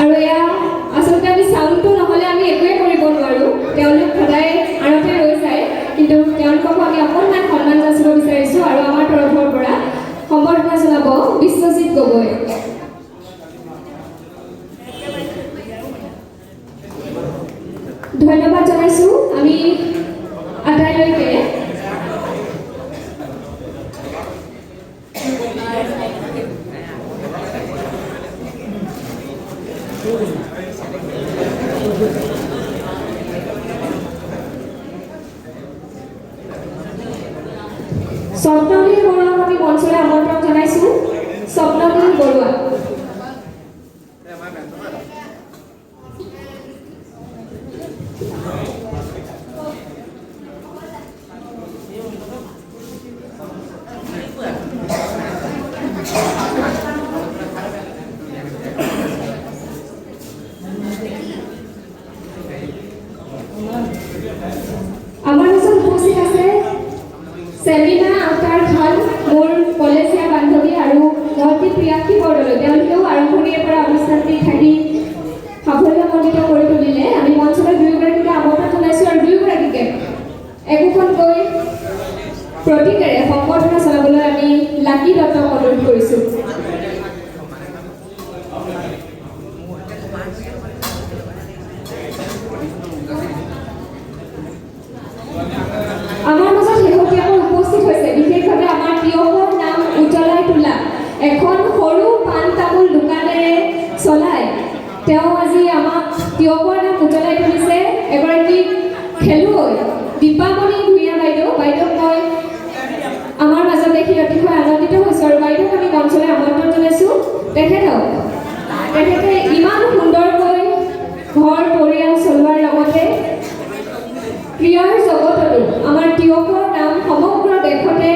আৰু এয়া আচলতে আমি চাউণ্ডটো নহ'লে আমি একোৱে কৰিব নোৱাৰোঁ। তেওঁলোক সদায় আৰতে ৰৈ যায়, কিন্তু তেওঁলোককো আমি অকণমান সন্মান যাচিব বিচাৰিছোঁ আৰু আমাৰ তৰফৰ পৰা সম্বৰ্ধনা জনাব বিশ্বজিৎ গগৈ। ধন্যবাদ জনাইছোঁ আমি আটাইলৈকে। স্বপ্ননীল বৰুৱাক আমি মঞ্চলৈ আমন্ত্ৰণ জনাইছোঁ। স্বপ্ননীল বৰুৱা। আমাৰ মাজত উপস্থিত আছে চেলিনা আক্তাৰ খান, মোৰ কলেজীয়া বান্ধৱী আৰু ভণ্টি প্ৰিয়াক্ষী বৰদলৈ। তেওঁলোকেও আৰম্ভণিৰে পৰা অনুষ্ঠানটি থাকি সাফল্যমণ্ডিত কৰি তুলিলে। আমি মঞ্চলৈ দুয়োগৰাকীকে আমন্ত্ৰণ জনাইছোঁ আৰু দুয়োগৰাকীকে একোখনকৈ প্ৰতীকেৰে সম্বৰ্ধনা জনাবলৈ আমি লাকি দত্তক অনুৰোধ কৰিছোঁ। আমাৰ মাজত শেহতীয়াকৈ উপস্থিত হৈছে বিশেষভাৱে আমাৰ তিয়কৰ নাম উজ্বলাই তোলা এখন সৰু পাণ তামোল দোকানেৰে চলাই তেওঁ আজি আমাক তিয়কৰ নাম উজ্বলাই তুলিছে এগৰাকী খেলুৱৈ দীপামণি ভূঞা বাইদেউ। বাইদেউক মই আমাৰ মাজত দেখি অতিশয় আনন্দিত হৈছোঁ আৰু বাইদেউক আমি মঞ্চলৈ আমন্ত্ৰণ জনাইছোঁ। তেখেতে ইমান সুন্দৰকৈ ঘৰ পৰিয়াল চলোৱাৰ লগতে ক্ৰীড়াৰ জগততো আমাৰ তিয়কৰ নাম সমগ্ৰ দেশতে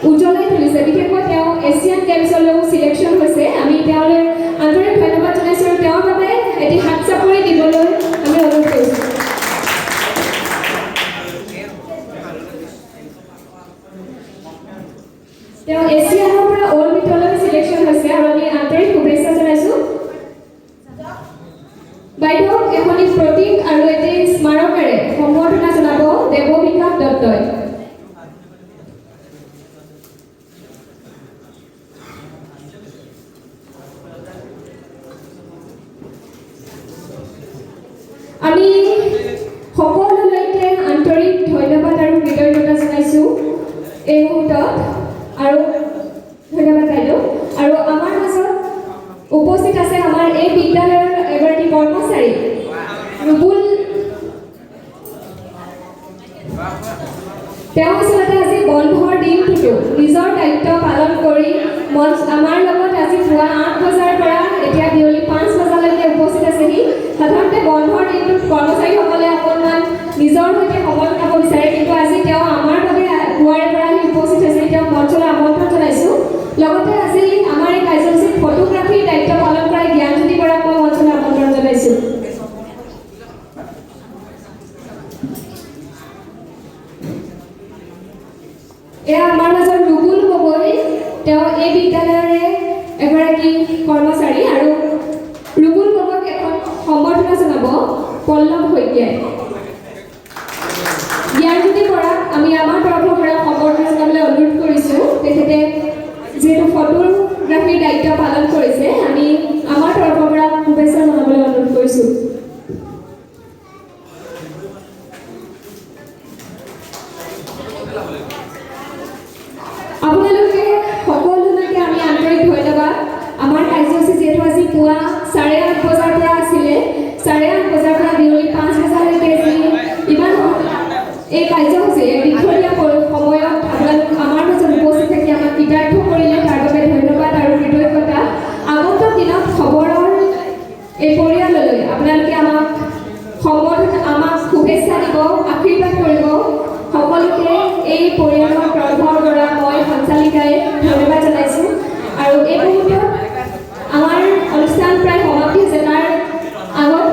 উজ্বলাই তুলিছে। বিশেষকৈ তেওঁ এছিয়ান গেমছলৈও চিলেকশ্যন হৈছে। আমি তেওঁলৈ আন্তৰিক ধন্যবাদ জনাইছোঁ আৰু তেওঁৰ বাবে এটি হাত চাপৰি দিবলৈ আমি অনুৰোধ কৰিছোঁ। তেওঁ এছিয়ানৰ পৰা অলিম্পিকলৈ চিলেকশ্যন হৈছে আৰু আমি আন্তৰিক শুভেচ্ছা জনাইছোঁ। বাইদেউক এখনি প্ৰতীক আৰু এটি স্মাৰকেৰে সম্বৰ্ধনা জনাব দেৱবিকাশ দত্তই। আমি সকলোলৈকে আন্তৰিক ধন্যবাদ আৰু কৃতজ্ঞতা জনাইছোঁ এই মুহূৰ্তত। আৰু ধন্যবাদ বাইদেউ। আৰু আমাৰ মাজত উপস্থিত আছে আমাৰ এই বিদ্যালয়ৰ এগৰাকী কৰ্মচাৰী ৰুবুল। তেওঁ আচলতে আজি বন্ধৰ দিনটোতো নিজৰ দায়িত্ব পালন কৰি আমাৰ লগত আজি পুৱা 8 বজাৰ পৰা এতিয়া বিয়লি 5 বজালৈকে উপস্থিত আছেহি। সাধাৰণতে বন্ধৰ দিনটোত কৰ্মচাৰীসকলে অকণমান নিজৰ সৈতে সময় কটাব বিচাৰে, কিন্তু আজি তেওঁ আমাৰ বাবে পুৱাৰে পৰা আহি উপস্থিত হৈছে। তেওঁক মঞ্চলৈ আমন্ত্ৰণ জনাইছোঁ। লগতে আজি আমাৰ এই কাৰ্যসূচীত ফটোগ্ৰাফীৰ দায়িত্ব পালন কৰা জ্ঞানজ্যোতি বৰাক মই মঞ্চলৈ আমন্ত্ৰণ জনাইছোঁ। এয়া আমাৰ মাজত ৰুবুল গগৈ। তেওঁ এই বিদ্যালয়ৰে এগৰাকী কৰ্মচাৰী আৰু ৰুবুল গগৈক এখন সম্বৰ্ধনা জনাব পল্লৱ শইকীয়াই। জ্ঞানজ্যোতি বৰাক আমি আমাৰ তৰফৰ পৰা সম্বৰ্ধনা জনাবলৈ অনুৰোধ কৰিছোঁ। তেখেতে যিহেতু ফটোগ্ৰাফীৰ দায়িত্ব পালন কৰিছে, আমি আমাৰ তৰফৰ পৰা শুভেচ্ছা জনাবলৈ অনুৰোধ কৰিছোঁ। আপোনালোকে সকলোলৈকে আমি আন্তৰিক ধন্যবাদ। আমাৰ কাৰ্যসূচী যিহেতু আজি পুৱা 8:30 বজাৰ পৰা আছিলে, 8:30 বজাৰ পৰা বিয়লি 5 বজালৈকে ইমান এই কাৰ্যসূচী দীঘলীয়া সময়ত আপোনালোক আমাৰ মাজত উপস্থিত থাকি আমাক কৃতাৰ্থ কৰিলে, তাৰ বাবে ধন্যবাদ আৰু কৃতজ্ঞতা। আগন্তুক দিনত খবৰৰ এই পৰিয়াললৈ আপোনালোকে আমাক শুভেচ্ছা দিব, আশীৰ্বাদ কৰিব। সকলোকে এই পৰিয়ালৰ তৰফৰ পৰা মই সঞ্চালিকাই ধন্যবাদ জনাইছোঁ। আৰু এই মুহূৰ্তত আমাৰ অনুষ্ঠান প্ৰায় সমাপ্তি হৈছে। তাৰ আগত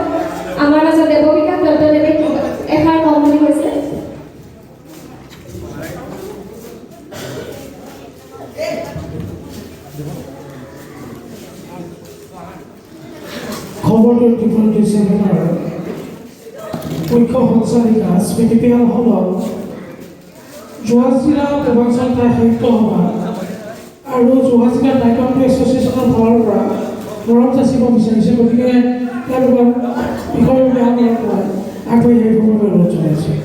খবৰটোৰ টিফিনটো চেমিনাৰ মুখ্য সঞ্চালিকা স্মৃতি পিয়ালহঁতক যোৰহাট জিলা পূৰ্বাঞ্চল সাহিত্য সভা আৰু যোৰহাট জিলা টাইকোৱাণ্ডো এছ'চিয়েশ্যনৰ ফালৰ পৰা মৰম যাচিব বিচাৰিছে। গতিকে তেওঁলোকক বিষয়ৰ জ্ঞান আগবাঢ়ি আহিবলৈ অনুৰোধ জনাইছোঁ।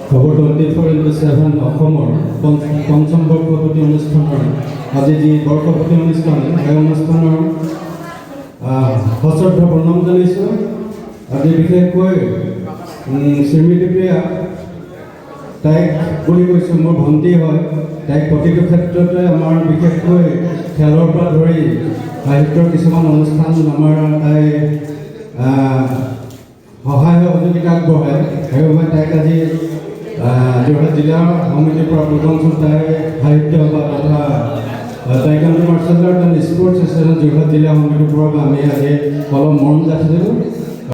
খবৰ 24/7 অসমৰ পঞ্চম বৰ্ষপতি অনুষ্ঠানৰ আজি যি বৰ্ষপতি অনুষ্ঠান এই অনুষ্ঠানৰ সশ্ৰদ্ধ প্ৰণাম জনাইছোঁ। আজি বিশেষকৈ শ্ৰীমতী প্ৰিয়া তাইক বুলি কৈছোঁ, মোৰ ভণ্টি হয়। তাইক প্ৰতিটো ক্ষেত্ৰতে আমাৰ বিশেষকৈ খেলৰ পৰা ধৰি সাহিত্যৰ কিছুমান অনুষ্ঠান আমাৰ তাই সহায় সহযোগিতা আগবঢ়ায়। সেইবাবে তাইক আজি যোৰহাট জিলা সমিতিৰ পৰা পূৰ্বাঞ্চল সাহিত্য সভা তথা taekwondo martial art and sports association Jorhat জিলা সমিতিৰ পৰা আমি আজি অলপ মৰম যাচিছিলোঁ।